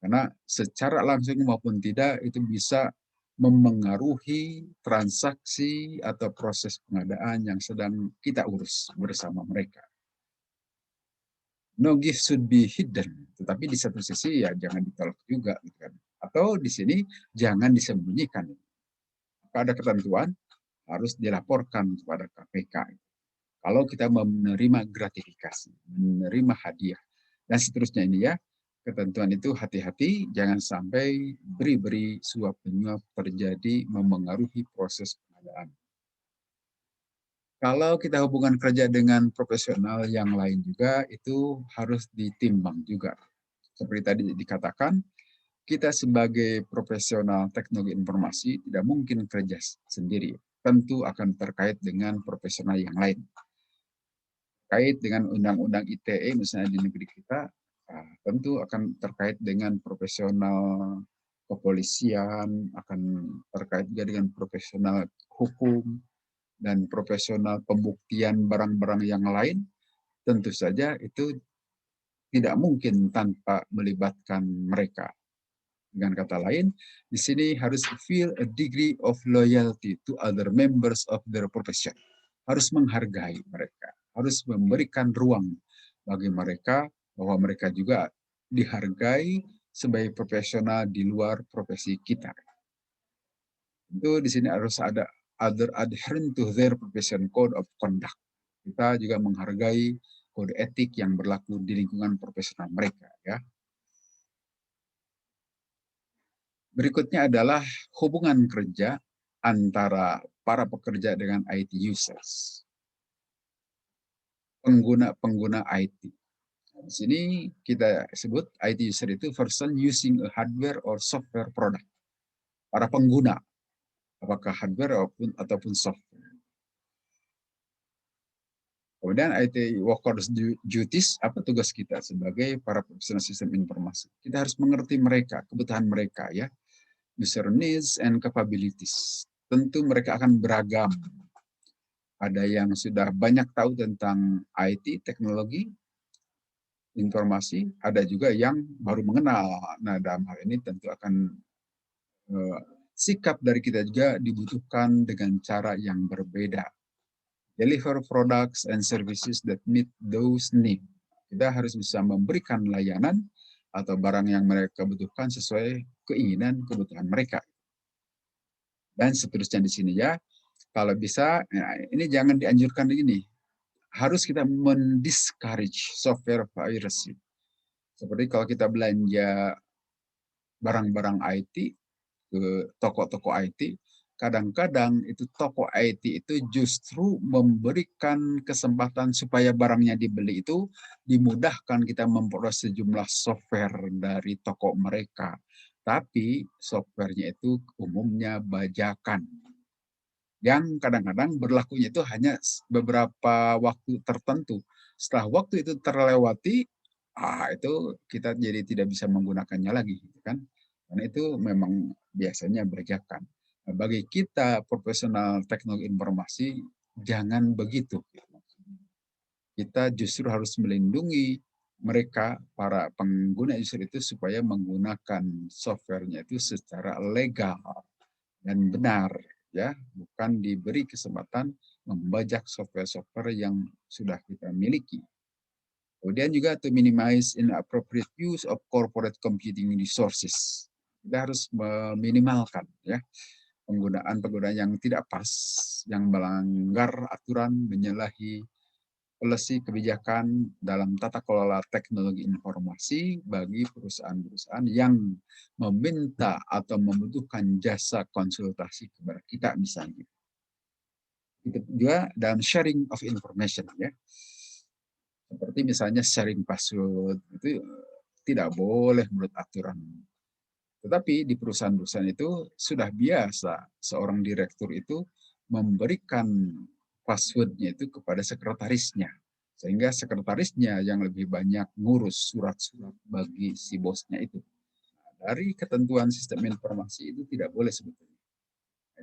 Karena secara langsung maupun tidak itu bisa memengaruhi transaksi atau proses pengadaan yang sedang kita urus bersama mereka. No gift should be hidden, tetapi di satu sisi ya jangan ditolak juga, gitu kan. Atau di sini jangan disembunyikan. Ada ketentuan harus dilaporkan kepada KPK. Kalau kita menerima gratifikasi, menerima hadiah, dan seterusnya ini ya, ketentuan itu hati-hati, jangan sampai beri-beri suap menyuap terjadi memengaruhi proses pengadaan. Kalau kita hubungan kerja dengan profesional yang lain juga, itu harus ditimbang juga. Seperti tadi dikatakan, kita sebagai profesional teknologi informasi tidak mungkin kerja sendiri. Tentu akan terkait dengan profesional yang lain. Terkait dengan undang-undang ITE misalnya di negeri kita, tentu akan terkait dengan profesional kepolisian, akan terkait juga dengan profesional hukum, dan profesional pembuktian barang-barang yang lain, tentu saja itu tidak mungkin tanpa melibatkan mereka. Dengan kata lain, di sini harus feel a degree of loyalty to other members of their profession. Harus menghargai mereka, harus memberikan ruang bagi mereka bahwa mereka juga dihargai sebagai profesional di luar profesi kita. Itu di sini harus ada other adherent to their profession code of conduct. Kita juga menghargai kode etik yang berlaku di lingkungan profesional mereka, ya. Berikutnya adalah hubungan kerja antara para pekerja dengan IT users, pengguna-pengguna IT. Di sini kita sebut IT user itu person using a hardware or software product. Para pengguna, apakah hardware ataupun software. Kemudian IT workers duties, apa tugas kita sebagai para profesional sistem informasi? Kita harus mengerti mereka, kebutuhan mereka, ya. User needs and capabilities. Tentu mereka akan beragam. Ada yang sudah banyak tahu tentang IT, teknologi, informasi, ada juga yang baru mengenal. Nah, dalam hal ini tentu akan sikap dari kita juga dibutuhkan dengan cara yang berbeda. Deliver products and services that meet those needs. Kita harus bisa memberikan layanan atau barang yang mereka butuhkan sesuai keinginan, kebutuhan mereka. Dan seterusnya di sini, ya. Kalau bisa, ya, ini jangan dianjurkan begini. Harus kita mendiscourage software piracy. Seperti kalau kita belanja barang-barang IT ke toko-toko IT, kadang-kadang itu toko IT itu justru memberikan kesempatan supaya barangnya dibeli itu dimudahkan kita memperoleh sejumlah software dari toko mereka. Tapi softwarenya itu umumnya bajakan. Yang kadang-kadang berlakunya itu hanya beberapa waktu tertentu. Setelah waktu itu terlewati, itu kita jadi tidak bisa menggunakannya lagi, kan? Karena itu memang biasanya bajakan. Nah, bagi kita profesional teknologi informasi, jangan begitu. Kita justru harus melindungi mereka, para pengguna user itu, supaya menggunakan softwarenya itu secara legal dan benar, ya, bukan diberi kesempatan membajak software-software yang sudah kita miliki. Kemudian juga to minimize inappropriate use of corporate computing resources. Kita harus meminimalkan, ya, penggunaan yang tidak pas, yang melanggar aturan, menyalahi policy kebijakan dalam tata kelola teknologi informasi bagi perusahaan-perusahaan yang meminta atau membutuhkan jasa konsultasi kepada kita misalnya. Itu juga dalam sharing of information, ya. Seperti misalnya sharing password, itu tidak boleh menurut aturan. Tetapi di perusahaan-perusahaan itu sudah biasa seorang direktur itu memberikan passwordnya itu kepada sekretarisnya. Sehingga sekretarisnya yang lebih banyak ngurus surat-surat bagi si bosnya itu. Dari ketentuan sistem informasi itu tidak boleh sebetulnya.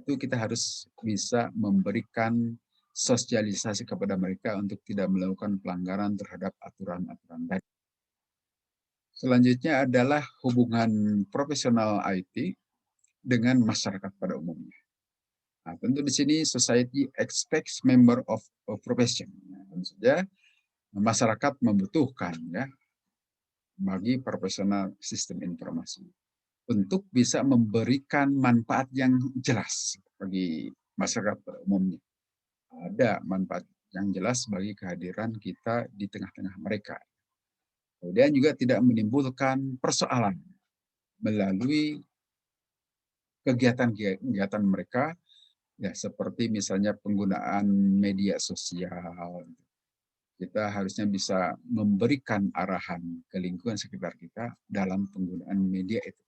Itu kita harus bisa memberikan sosialisasi kepada mereka untuk tidak melakukan pelanggaran terhadap aturan-aturan tadi. Selanjutnya adalah hubungan profesional IT dengan masyarakat pada umumnya. Nah, tentu di sini society expects member of profession. Tentu saja masyarakat membutuhkan, ya, bagi profesional sistem informasi untuk bisa memberikan manfaat yang jelas bagi masyarakat pada umumnya. Ada manfaat yang jelas bagi kehadiran kita di tengah-tengah mereka. Kemudian juga tidak menimbulkan persoalan melalui kegiatan-kegiatan mereka, ya, seperti misalnya penggunaan media sosial. Kita harusnya bisa memberikan arahan ke lingkungan sekitar kita dalam penggunaan media itu.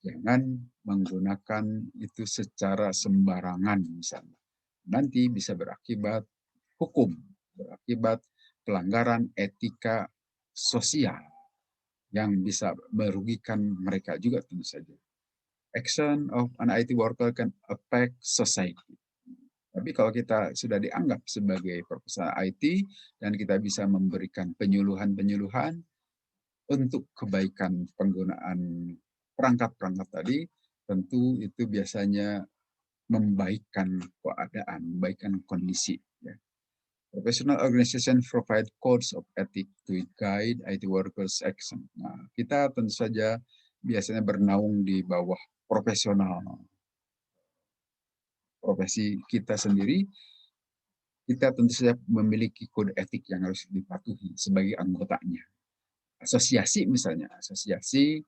Jangan menggunakan itu secara sembarangan misalnya. Nanti bisa berakibat hukum, berakibat pelanggaran etika sosial yang bisa merugikan mereka juga tentu saja. Action of an IT worker can affect society. Tapi kalau kita sudah dianggap sebagai profesional IT dan kita bisa memberikan penyuluhan-penyuluhan untuk kebaikan penggunaan perangkat-perangkat tadi, tentu itu biasanya membaikkan keadaan, membaikkan kondisi. Ya. Professional organization provide codes of ethics to guide IT workers action. Nah, kita tentu saja biasanya bernaung di bawah profesional profesi kita sendiri, kita tentu saja memiliki kode etik yang harus dipatuhi sebagai anggotanya. Asosiasi misalnya, asosiasi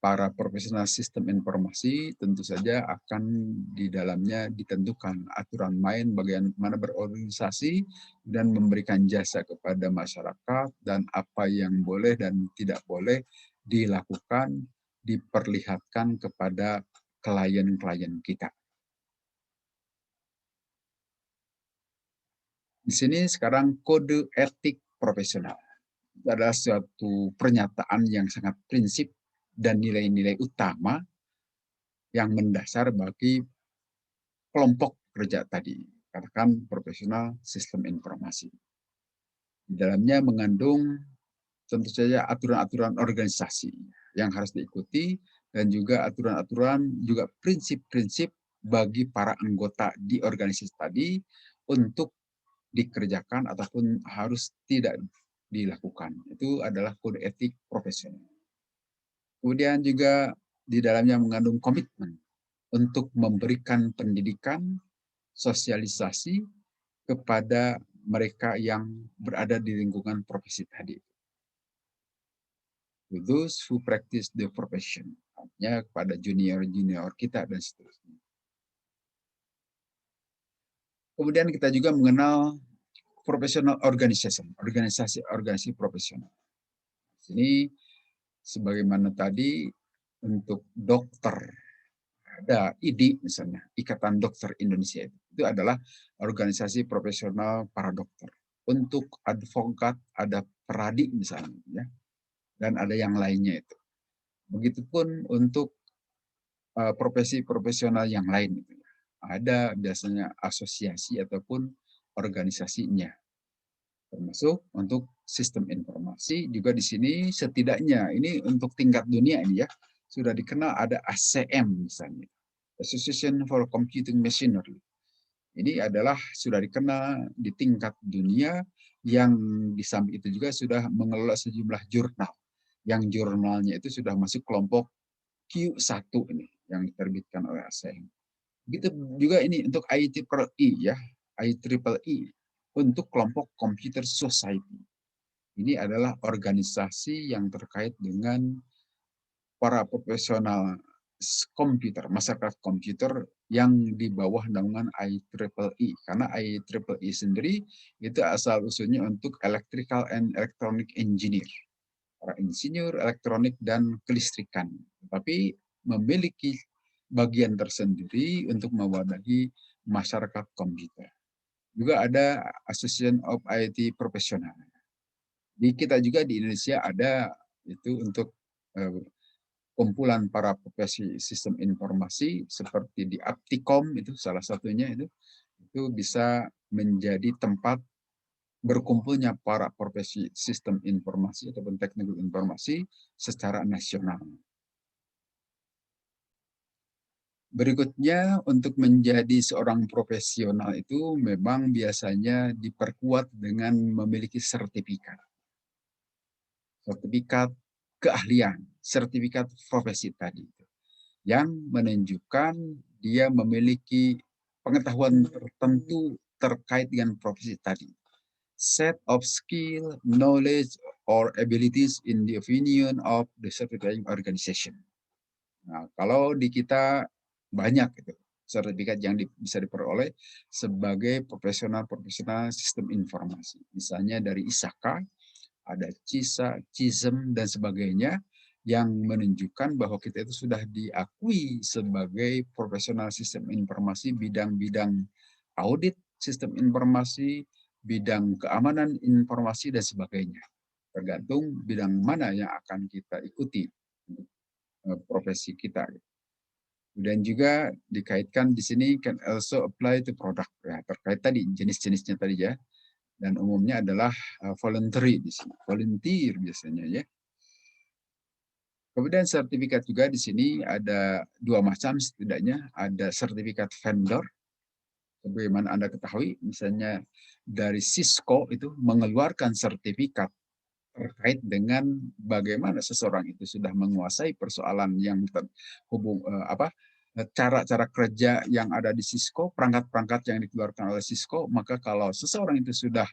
para profesional sistem informasi tentu saja akan di dalamnya ditentukan aturan main bagaimana berorganisasi dan memberikan jasa kepada masyarakat dan apa yang boleh dan tidak boleh dilakukan, diperlihatkan kepada klien-klien kita. Di sini sekarang kode etik profesional adalah suatu pernyataan yang sangat prinsip dan nilai-nilai utama yang mendasar bagi kelompok kerja tadi, katakan profesional sistem informasi. Di dalamnya mengandung tentu saja aturan-aturan organisasi yang harus diikuti dan juga aturan-aturan juga prinsip-prinsip bagi para anggota di organisasi tadi untuk dikerjakan ataupun harus tidak dilakukan. Itu adalah kode etik profesional. Kemudian juga di dalamnya mengandung komitmen untuk memberikan pendidikan, sosialisasi kepada mereka yang berada di lingkungan profesi tadi. To those who practice the profession, artinya kepada junior-junior kita dan seterusnya. Kemudian kita juga mengenal professional organization, organisasi profesional. Ini sebagaimana tadi untuk dokter, ada IDI misalnya, Ikatan Dokter Indonesia itu adalah organisasi profesional para dokter. Untuk advokat ada Peradi misalnya, ya, dan ada yang lainnya itu. Begitupun untuk profesi profesional yang lain, itu, ada biasanya asosiasi ataupun organisasinya. Termasuk untuk sistem informasi juga di sini setidaknya ini untuk tingkat dunia ini ya sudah dikenal ada ACM misalnya, Association for Computing Machinery. Ini adalah sudah dikenal di tingkat dunia yang di samping itu juga sudah mengelola sejumlah jurnal yang jurnalnya itu sudah masuk kelompok Q1 ini yang diterbitkan oleh ACM. Begitu juga ini untuk IEEE ya, IEEE untuk kelompok Computer Society. Ini adalah organisasi yang terkait dengan para profesional komputer, masyarakat komputer yang di bawah naungan IEEE. Karena IEEE sendiri itu asal usulnya untuk Electrical and Electronic Engineer, para insinyur elektronik dan kelistrikan. Tapi memiliki bagian tersendiri untuk mewadahi masyarakat komputer. Juga ada Association of IT Professional. Di kita juga di Indonesia ada itu untuk kumpulan para profesi sistem informasi seperti di Aptikom itu salah satunya itu bisa menjadi tempat berkumpulnya para profesi sistem informasi ataupun teknik informasi secara nasional. Berikutnya, untuk menjadi seorang profesional itu memang biasanya diperkuat dengan memiliki sertifikat. Sertifikat keahlian, sertifikat profesi tadi. Yang menunjukkan dia memiliki pengetahuan tertentu terkait dengan profesi tadi. Set of skill, knowledge, or abilities in the opinion of the certifying organization. Nah, kalau di kita banyak itu sertifikat yang bisa diperoleh sebagai profesional sistem informasi. Misalnya dari ISAKA, ada CISA, CISM, dan sebagainya yang menunjukkan bahwa kita itu sudah diakui sebagai profesional sistem informasi bidang-bidang audit sistem informasi, bidang keamanan informasi, dan sebagainya. Tergantung bidang mana yang akan kita ikuti profesi kita. Dan juga dikaitkan di sini can also apply to product ya, terkait tadi jenis-jenisnya tadi ya. Dan umumnya adalah voluntary di sini, volunteer biasanya ya. Kemudian sertifikat juga di sini ada dua macam setidaknya, ada sertifikat vendor. Sebagaimana Anda ketahui, misalnya dari Cisco itu mengeluarkan sertifikat terkait dengan bagaimana seseorang itu sudah menguasai persoalan yang cara-cara kerja yang ada di Cisco, perangkat-perangkat yang dikeluarkan oleh Cisco, maka kalau seseorang itu sudah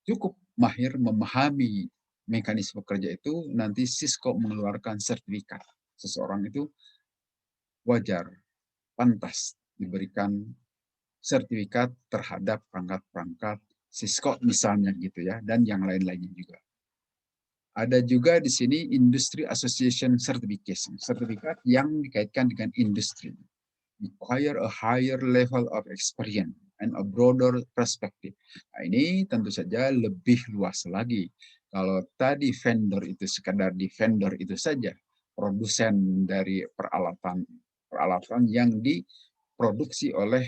cukup mahir memahami mekanisme kerja itu, nanti Cisco mengeluarkan sertifikat. Seseorang itu wajar, pantas diberikan sertifikat terhadap perangkat-perangkat Cisco misalnya gitu ya, dan yang lain-lainnya juga. Ada juga di sini Industry Association Certification, sertifikat yang dikaitkan dengan industri. Require a higher level of experience and a broader perspective. Nah, ini tentu saja lebih luas lagi. Kalau tadi vendor itu sekadar di vendor itu saja, produsen dari peralatan yang diproduksi oleh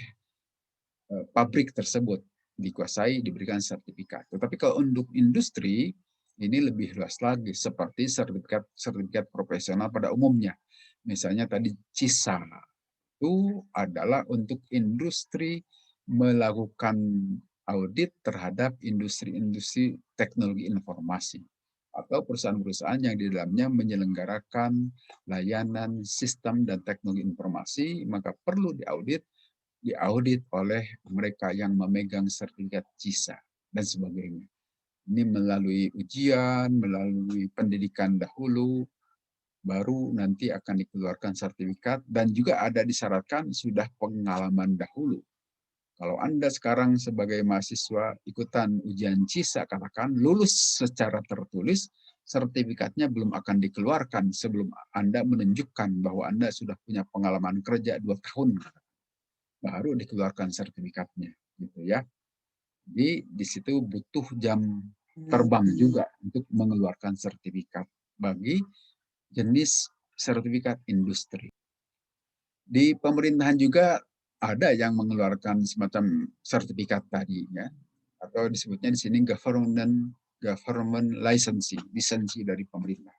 pabrik tersebut dikuasai, diberikan sertifikat. Tetapi kalau untuk industri, ini lebih luas lagi, seperti sertifikat profesional pada umumnya. Misalnya tadi CISA, itu adalah untuk industri melakukan audit terhadap industri-industri teknologi informasi atau perusahaan-perusahaan yang di dalamnya menyelenggarakan layanan sistem dan teknologi informasi, maka perlu diaudit oleh mereka yang memegang sertifikat CISA dan sebagainya. Ini melalui ujian, melalui pendidikan dahulu, baru nanti akan dikeluarkan sertifikat, dan juga ada disyaratkan sudah pengalaman dahulu. Kalau Anda sekarang sebagai mahasiswa ikutan ujian CISA, katakan lulus secara tertulis, sertifikatnya belum akan dikeluarkan sebelum Anda menunjukkan bahwa Anda sudah punya pengalaman kerja 2 tahun. Baru dikeluarkan sertifikatnya, gitu ya. Jadi di situ butuh jam terbang juga untuk mengeluarkan sertifikat bagi jenis sertifikat industri. Di pemerintahan juga ada yang mengeluarkan semacam sertifikat tadi, ya, atau disebutnya di sini government licensing, lisensi dari pemerintah.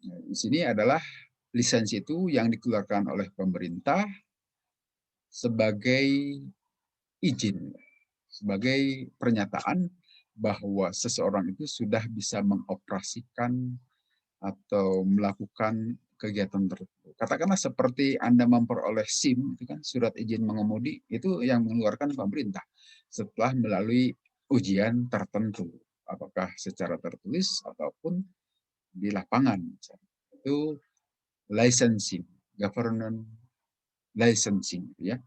Nah, di sini adalah lisensi itu yang dikeluarkan oleh pemerintah sebagai izin, sebagai pernyataan bahwa seseorang itu sudah bisa mengoperasikan atau melakukan kegiatan tertentu. Katakanlah seperti Anda memperoleh SIM, itu kan surat izin mengemudi, itu yang mengeluarkan pemerintah setelah melalui ujian tertentu, apakah secara tertulis ataupun di lapangan. Itu licensing, government licensing, ya.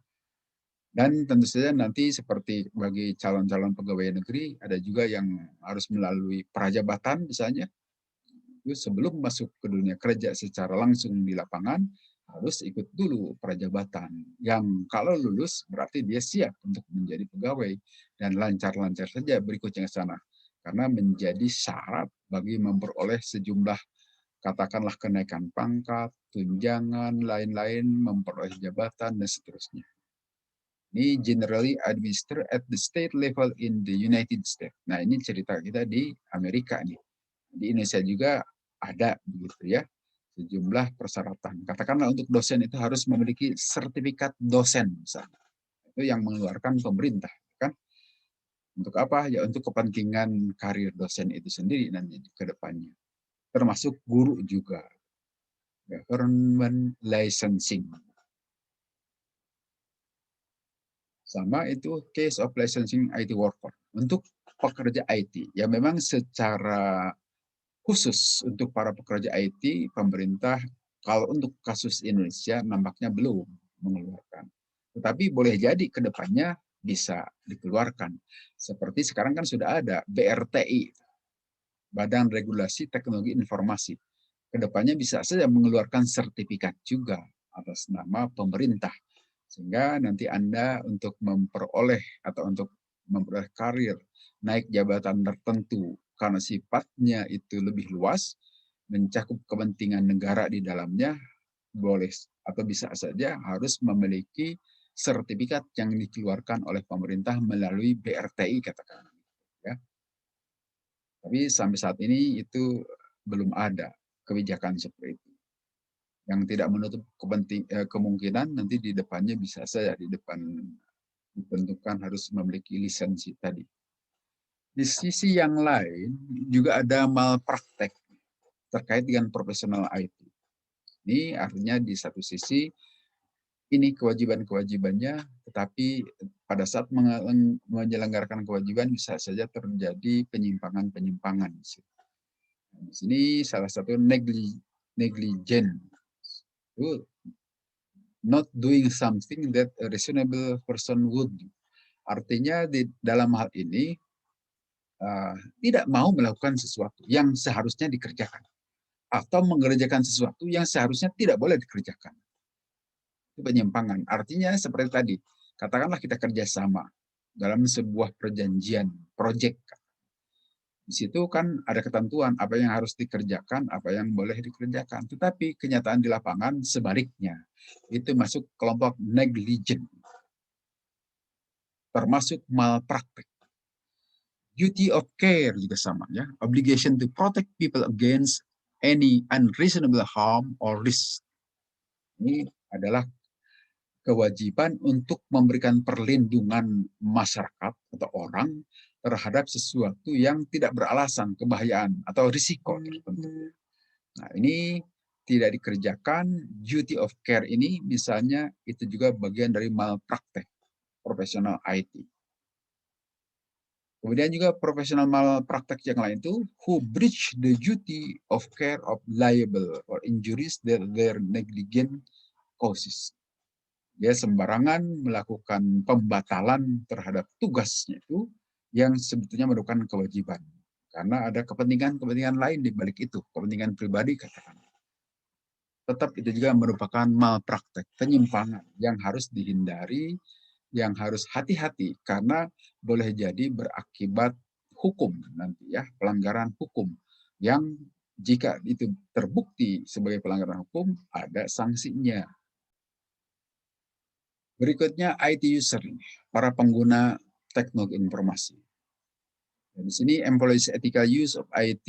Dan tentu saja nanti seperti bagi calon-calon pegawai negeri, ada juga yang harus melalui prajabatan misalnya. Itu sebelum masuk ke dunia kerja secara langsung di lapangan, harus ikut dulu prajabatan. Yang kalau lulus berarti dia siap untuk menjadi pegawai. Dan lancar-lancar saja berikutnya ke sana. Karena menjadi syarat bagi memperoleh sejumlah, katakanlah kenaikan pangkat, tunjangan, lain-lain, memperoleh jabatan, dan seterusnya. Ini generally administered at the state level in the United States. Nah, ini cerita kita di Amerika nih. Di Indonesia juga ada begitu ya, sejumlah persyaratan. Katakanlah untuk dosen itu harus memiliki sertifikat dosen misalnya. Itu yang mengeluarkan pemerintah, kan? Untuk apa? Ya untuk kepentingan karir dosen itu sendiri nanti ke depannya. Termasuk guru juga. Government licensing. Sama itu case of licensing IT worker. Untuk pekerja IT, ya memang secara khusus untuk para pekerja IT, pemerintah kalau untuk kasus Indonesia nampaknya belum mengeluarkan. Tetapi boleh jadi ke depannya bisa dikeluarkan. Seperti sekarang kan sudah ada BRTI, Badan Regulasi Teknologi Informasi. Ke depannya bisa saja mengeluarkan sertifikat juga atas nama pemerintah. Sehingga nanti Anda untuk memperoleh atau untuk memperoleh karir, naik jabatan tertentu, karena sifatnya itu lebih luas, mencakup kepentingan negara di dalamnya, boleh atau bisa saja harus memiliki sertifikat yang dikeluarkan oleh pemerintah melalui BRTI katakan. Ya. Tapi sampai saat ini itu belum ada kebijakan seperti itu. Yang tidak menutup kemungkinan nanti di depannya bisa saja di depan ditentukan harus memiliki lisensi tadi. Di sisi yang lain juga ada malpraktek terkait dengan profesional IT. Ini artinya di satu sisi ini kewajiban-kewajibannya, tetapi pada saat menyelenggarakan kewajiban bisa saja terjadi penyimpangan-penyimpangan. Di sini salah satu negligent, not doing something that a reasonable person would do. Artinya di dalam hal ini tidak mau melakukan sesuatu yang seharusnya dikerjakan atau mengerjakan sesuatu yang seharusnya tidak boleh dikerjakan. Itu penyimpangan. Artinya seperti tadi, katakanlah kita kerjasama dalam sebuah perjanjian, proyek. Di situ kan ada ketentuan apa yang harus dikerjakan, apa yang boleh dikerjakan. Tetapi kenyataan di lapangan sebaliknya. Itu masuk kelompok negligent. Termasuk malpraktek. Duty of care juga sama ya. Obligation to protect people against any unreasonable harm or risk. Ini adalah kewajiban untuk memberikan perlindungan masyarakat atau orang terhadap sesuatu yang tidak beralasan kebahayaan atau risiko tertentu. Nah, ini tidak dikerjakan, duty of care ini misalnya itu juga bagian dari malpraktek profesional IT. Kemudian juga profesional malpraktek yang lain itu who breach the duty of care of liable or injuries that their negligent causes. Dia sembarangan melakukan pembatalan terhadap tugasnya itu yang sebetulnya merupakan kewajiban. Karena ada kepentingan-kepentingan lain di balik itu, kepentingan pribadi katakan. Tetap itu juga merupakan malpraktek, penyimpangan yang harus dihindari, yang harus hati-hati karena boleh jadi berakibat hukum nanti ya, pelanggaran hukum yang jika itu terbukti sebagai pelanggaran hukum ada sanksinya. Berikutnya IT user, para pengguna teknologi informasi. Dan di sini employees ethical use of IT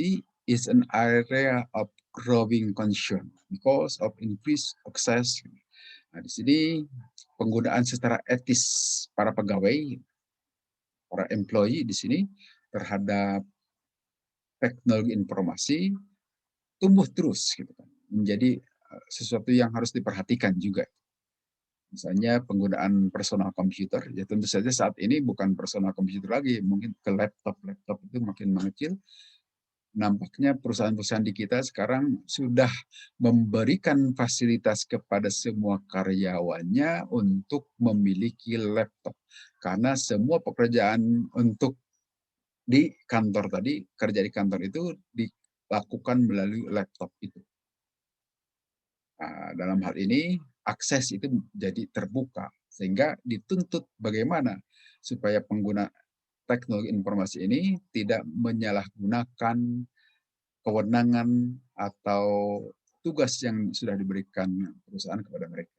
is an area of growing concern because of increased access. Nah, di sini penggunaan secara etis para pegawai, para employee di sini terhadap teknologi informasi tumbuh terus gitu kan, menjadi sesuatu yang harus diperhatikan juga. Misalnya penggunaan personal computer, ya tentu saja saat ini bukan personal computer lagi, mungkin ke laptop itu makin mengecil. Nampaknya perusahaan-perusahaan di kita sekarang sudah memberikan fasilitas kepada semua karyawannya untuk memiliki laptop. Karena semua pekerjaan untuk di kantor tadi, kerja di kantor itu dilakukan melalui laptop itu. Nah, dalam hal ini akses itu jadi terbuka sehingga dituntut bagaimana supaya pengguna teknologi informasi ini tidak menyalahgunakan kewenangan atau tugas yang sudah diberikan perusahaan kepada mereka.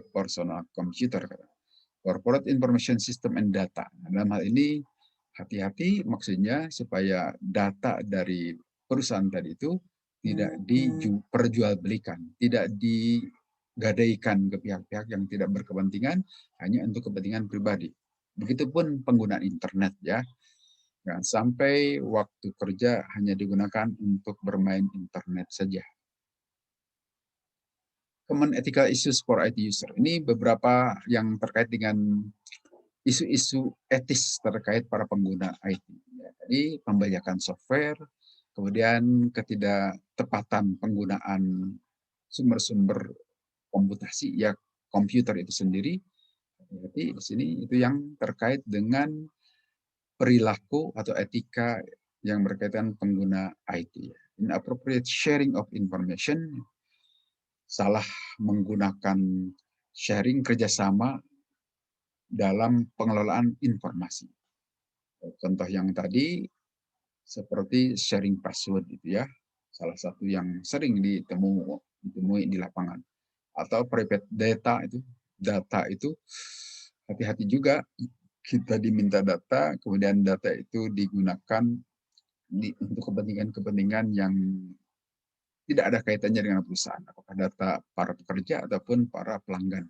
Personal computer, corporate information system and data. Nah, dalam hal ini hati-hati maksudnya supaya data dari perusahaan tadi itu tidak diperjualbelikan, tidak digadaikan ke pihak-pihak yang tidak berkepentingan hanya untuk kepentingan pribadi. Begitupun penggunaan internet ya. Jangan sampai waktu kerja hanya digunakan untuk bermain internet saja. Common ethical issues for IT user. Ini beberapa yang terkait dengan isu-isu etis terkait para pengguna IT. Ya, jadi pembajakan software, kemudian ketidaktepatan penggunaan sumber-sumber komputasi ya komputer itu sendiri. Jadi di sini itu yang terkait dengan perilaku atau etika yang berkaitan pengguna IT. Inappropriate sharing of information, salah menggunakan sharing kerjasama dalam pengelolaan informasi. Contoh yang tadi seperti sharing password itu ya, salah satu yang sering ditemui di lapangan. Atau private data itu hati-hati juga kita diminta data, kemudian data itu digunakan untuk kepentingan-kepentingan yang tidak ada kaitannya dengan perusahaan, apakah data para pekerja ataupun para pelanggan.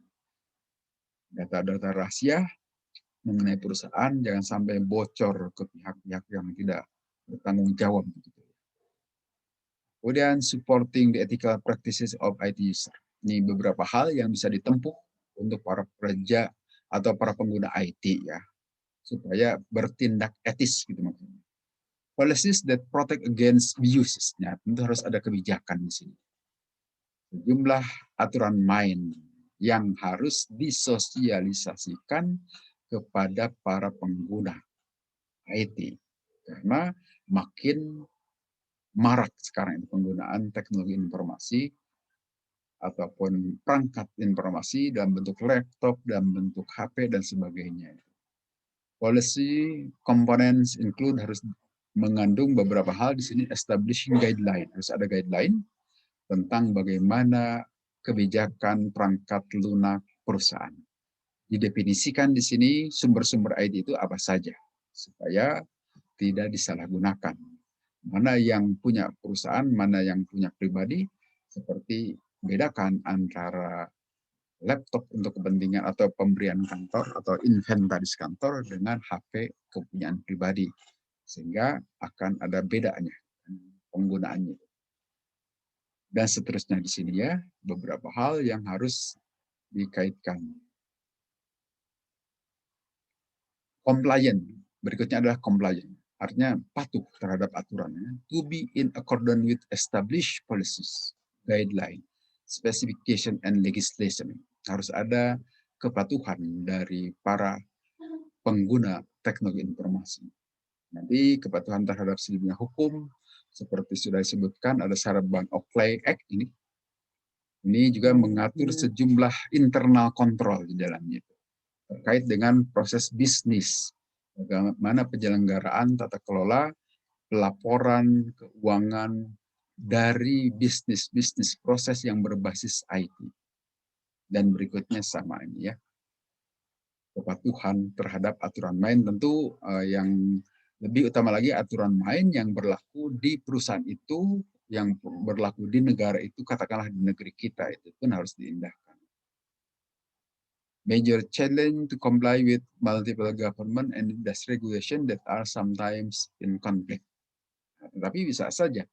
Data-data rahasia mengenai perusahaan jangan sampai bocor ke pihak-pihak yang tidak bertanggung jawab. Kemudian supporting the ethical practices of IT user. Ini beberapa hal yang bisa ditempuh untuk para pekerja atau para pengguna IT ya, supaya bertindak etis gitu maksudnya. Policies that protect against abuses. Nah, tentu harus ada kebijakan di sini. Sejumlah aturan main yang harus disosialisasikan kepada para pengguna IT. Karena makin marak sekarang ini penggunaan teknologi informasi ataupun perangkat informasi dalam bentuk laptop, dalam bentuk HP, dan sebagainya. Policy components include harus mengandung beberapa hal di sini, establishing guideline. Harus ada guideline tentang bagaimana kebijakan perangkat lunak perusahaan. Didefinisikan di sini sumber-sumber IT itu apa saja, supaya tidak disalahgunakan. Mana yang punya perusahaan, mana yang punya pribadi, seperti bedakan antara laptop untuk kepentingan atau pemberian kantor atau inventaris kantor dengan HP kepunyaan pribadi. Sehingga akan ada bedanya penggunaannya. Dan seterusnya di sini ya, beberapa hal yang harus dikaitkan. Compliant, berikutnya adalah compliant. Artinya patuh terhadap aturannya. To be in accordance with established policies, guideline, specification, and legislation. Harus ada kepatuhan dari para pengguna teknologi informasi. Nanti kepatuhan terhadap sejumlah hukum, seperti sudah disebutkan, ada Sarbanes-Oxley Act ini. Ini juga mengatur sejumlah internal kontrol di dalamnya, terkait dengan proses bisnis, bagaimana penyelenggaraan tata kelola, pelaporan keuangan dari bisnis proses yang berbasis IT. Dan berikutnya sama ini ya, kepatuhan terhadap aturan main, tentu yang lebih utama lagi aturan main yang berlaku di perusahaan itu, yang berlaku di negara itu, katakanlah di negeri kita, itu pun harus diindahkan. Major challenge to comply with multiple government and industry regulation that are sometimes in conflict. Tapi bisa saja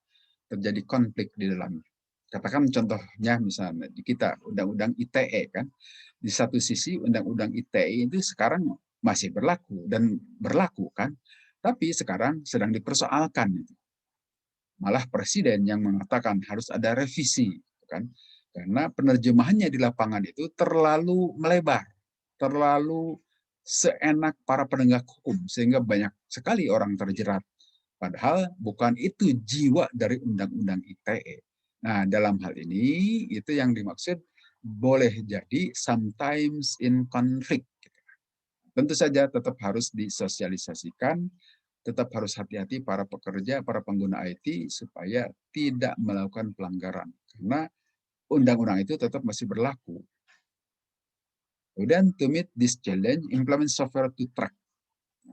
terjadi konflik di dalamnya. Katakan contohnya misalnya di kita Undang-Undang ITE kan, di satu sisi Undang-Undang ITE itu sekarang masih berlaku kan, tapi sekarang sedang dipersoalkan. Malah presiden yang mengatakan harus ada revisi, kan? Karena penerjemahannya di lapangan itu terlalu melebar, terlalu seenak para penegak hukum, sehingga banyak sekali orang terjerat. Padahal bukan itu jiwa dari Undang-Undang ITE. Nah, dalam hal ini itu yang dimaksud boleh jadi sometimes in conflict. Tentu saja tetap harus disosialisasikan, tetap harus hati-hati para pekerja, para pengguna IT supaya tidak melakukan pelanggaran. Karena undang-undang itu tetap masih berlaku. Kemudian to meet this challenge, implement software to track.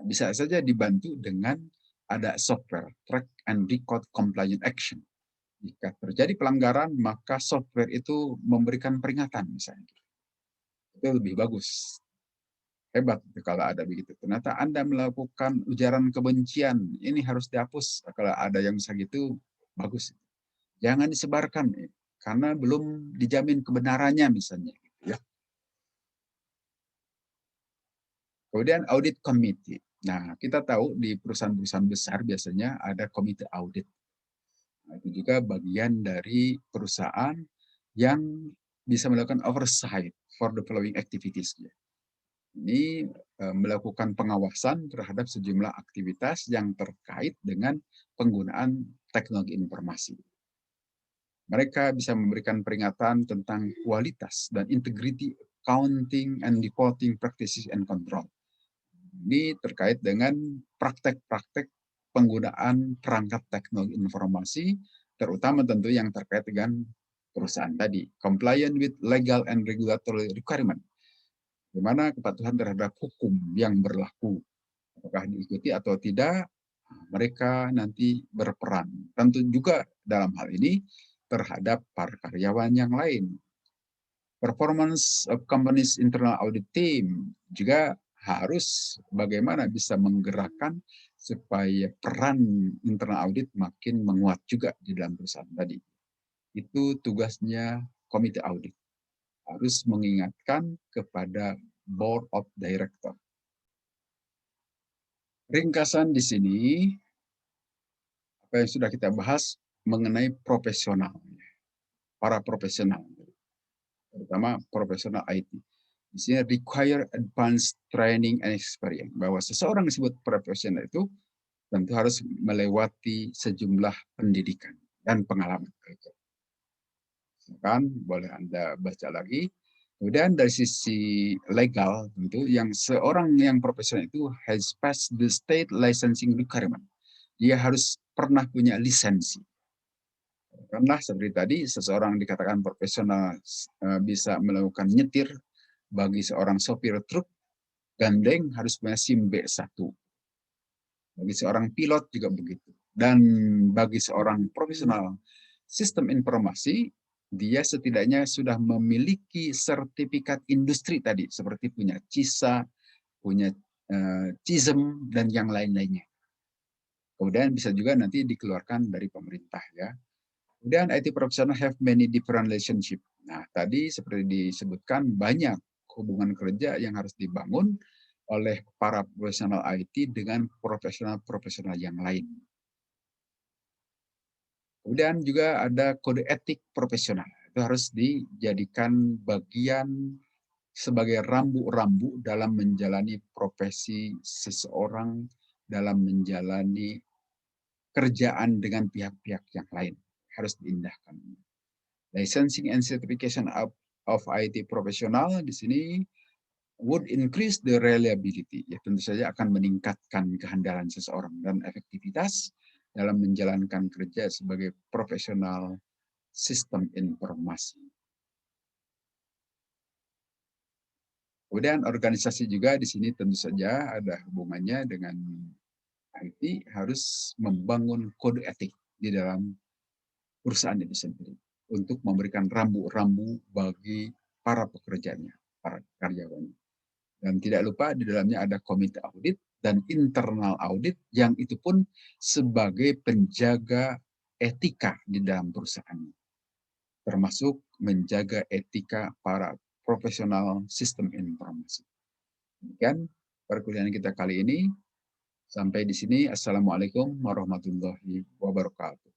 Bisa saja dibantu dengan ada software, track and record compliance action. Jika terjadi pelanggaran, maka software itu memberikan peringatan misalnya. Itu lebih bagus. Hebat kalau ada begitu. Ternyata Anda melakukan ujaran kebencian, ini harus dihapus. Kalau ada yang bisa gitu, bagus. Jangan disebarkan, karena belum dijamin kebenarannya misalnya. Ya. Kemudian audit committee. Nah, kita tahu di perusahaan-perusahaan besar biasanya ada komite audit. Nah, itu juga bagian dari perusahaan yang bisa melakukan oversight for the following activities. Ini melakukan pengawasan terhadap sejumlah aktivitas yang terkait dengan penggunaan teknologi informasi. Mereka bisa memberikan peringatan tentang kualitas dan integrity accounting and reporting practices and control. Ini terkait dengan praktek-praktek penggunaan perangkat teknologi informasi, terutama tentu yang terkait dengan perusahaan tadi. Compliant with legal and regulatory requirement. Di mana kepatuhan terhadap hukum yang berlaku, apakah diikuti atau tidak, mereka nanti berperan. Tentu juga dalam hal ini terhadap para karyawan yang lain. Performance of company's internal audit team juga harus bagaimana bisa menggerakkan supaya peran internal audit makin menguat juga di dalam perusahaan tadi. Itu tugasnya komite audit. Harus mengingatkan kepada board of director. Ringkasan di sini, apa yang sudah kita bahas mengenai profesional, para profesional, terutama profesional IT. Di sini require advanced training and experience, bahwa seseorang disebut profesional itu tentu harus melewati sejumlah pendidikan dan pengalaman kerja. Kan boleh Anda baca lagi. Kemudian dari sisi legal tentu yang seorang yang profesional itu has passed the state licensing requirement. Dia harus pernah punya lisensi. Karena seperti tadi seseorang dikatakan profesional bisa melakukan nyetir, bagi seorang sopir truk gandeng harus punya SIM B1. Bagi seorang pilot juga begitu. Dan bagi seorang profesional sistem informasi, dia setidaknya sudah memiliki sertifikat industri tadi, seperti punya CISA, punya CISM, dan yang lain-lainnya. Kemudian bisa juga nanti dikeluarkan dari pemerintah ya. Kemudian IT professional have many different relationship. Nah, tadi seperti disebutkan banyak hubungan kerja yang harus dibangun oleh para profesional IT dengan profesional-profesional yang lain. Kemudian juga ada kode etik profesional. Itu harus dijadikan bagian sebagai rambu-rambu dalam menjalani profesi seseorang, dalam menjalani kerjaan dengan pihak-pihak yang lain. Harus diindahkan. Licensing and certification of IT profesional di sini would increase the reliability. Ya, tentu saja akan meningkatkan kehandalan seseorang dan efektivitas dalam menjalankan kerja sebagai profesional sistem informasi. Kemudian organisasi juga di sini tentu saja ada hubungannya dengan IT, harus membangun kode etik di dalam perusahaan itu sendiri untuk memberikan rambu-rambu bagi para pekerjanya, para karyawannya. Dan tidak lupa di dalamnya ada komite audit dan internal audit yang itu pun sebagai penjaga etika di dalam perusahaan, termasuk menjaga etika para profesional sistem informasi. Demikian perkuliahan kita kali ini. Sampai di sini. Assalamualaikum warahmatullahi wabarakatuh.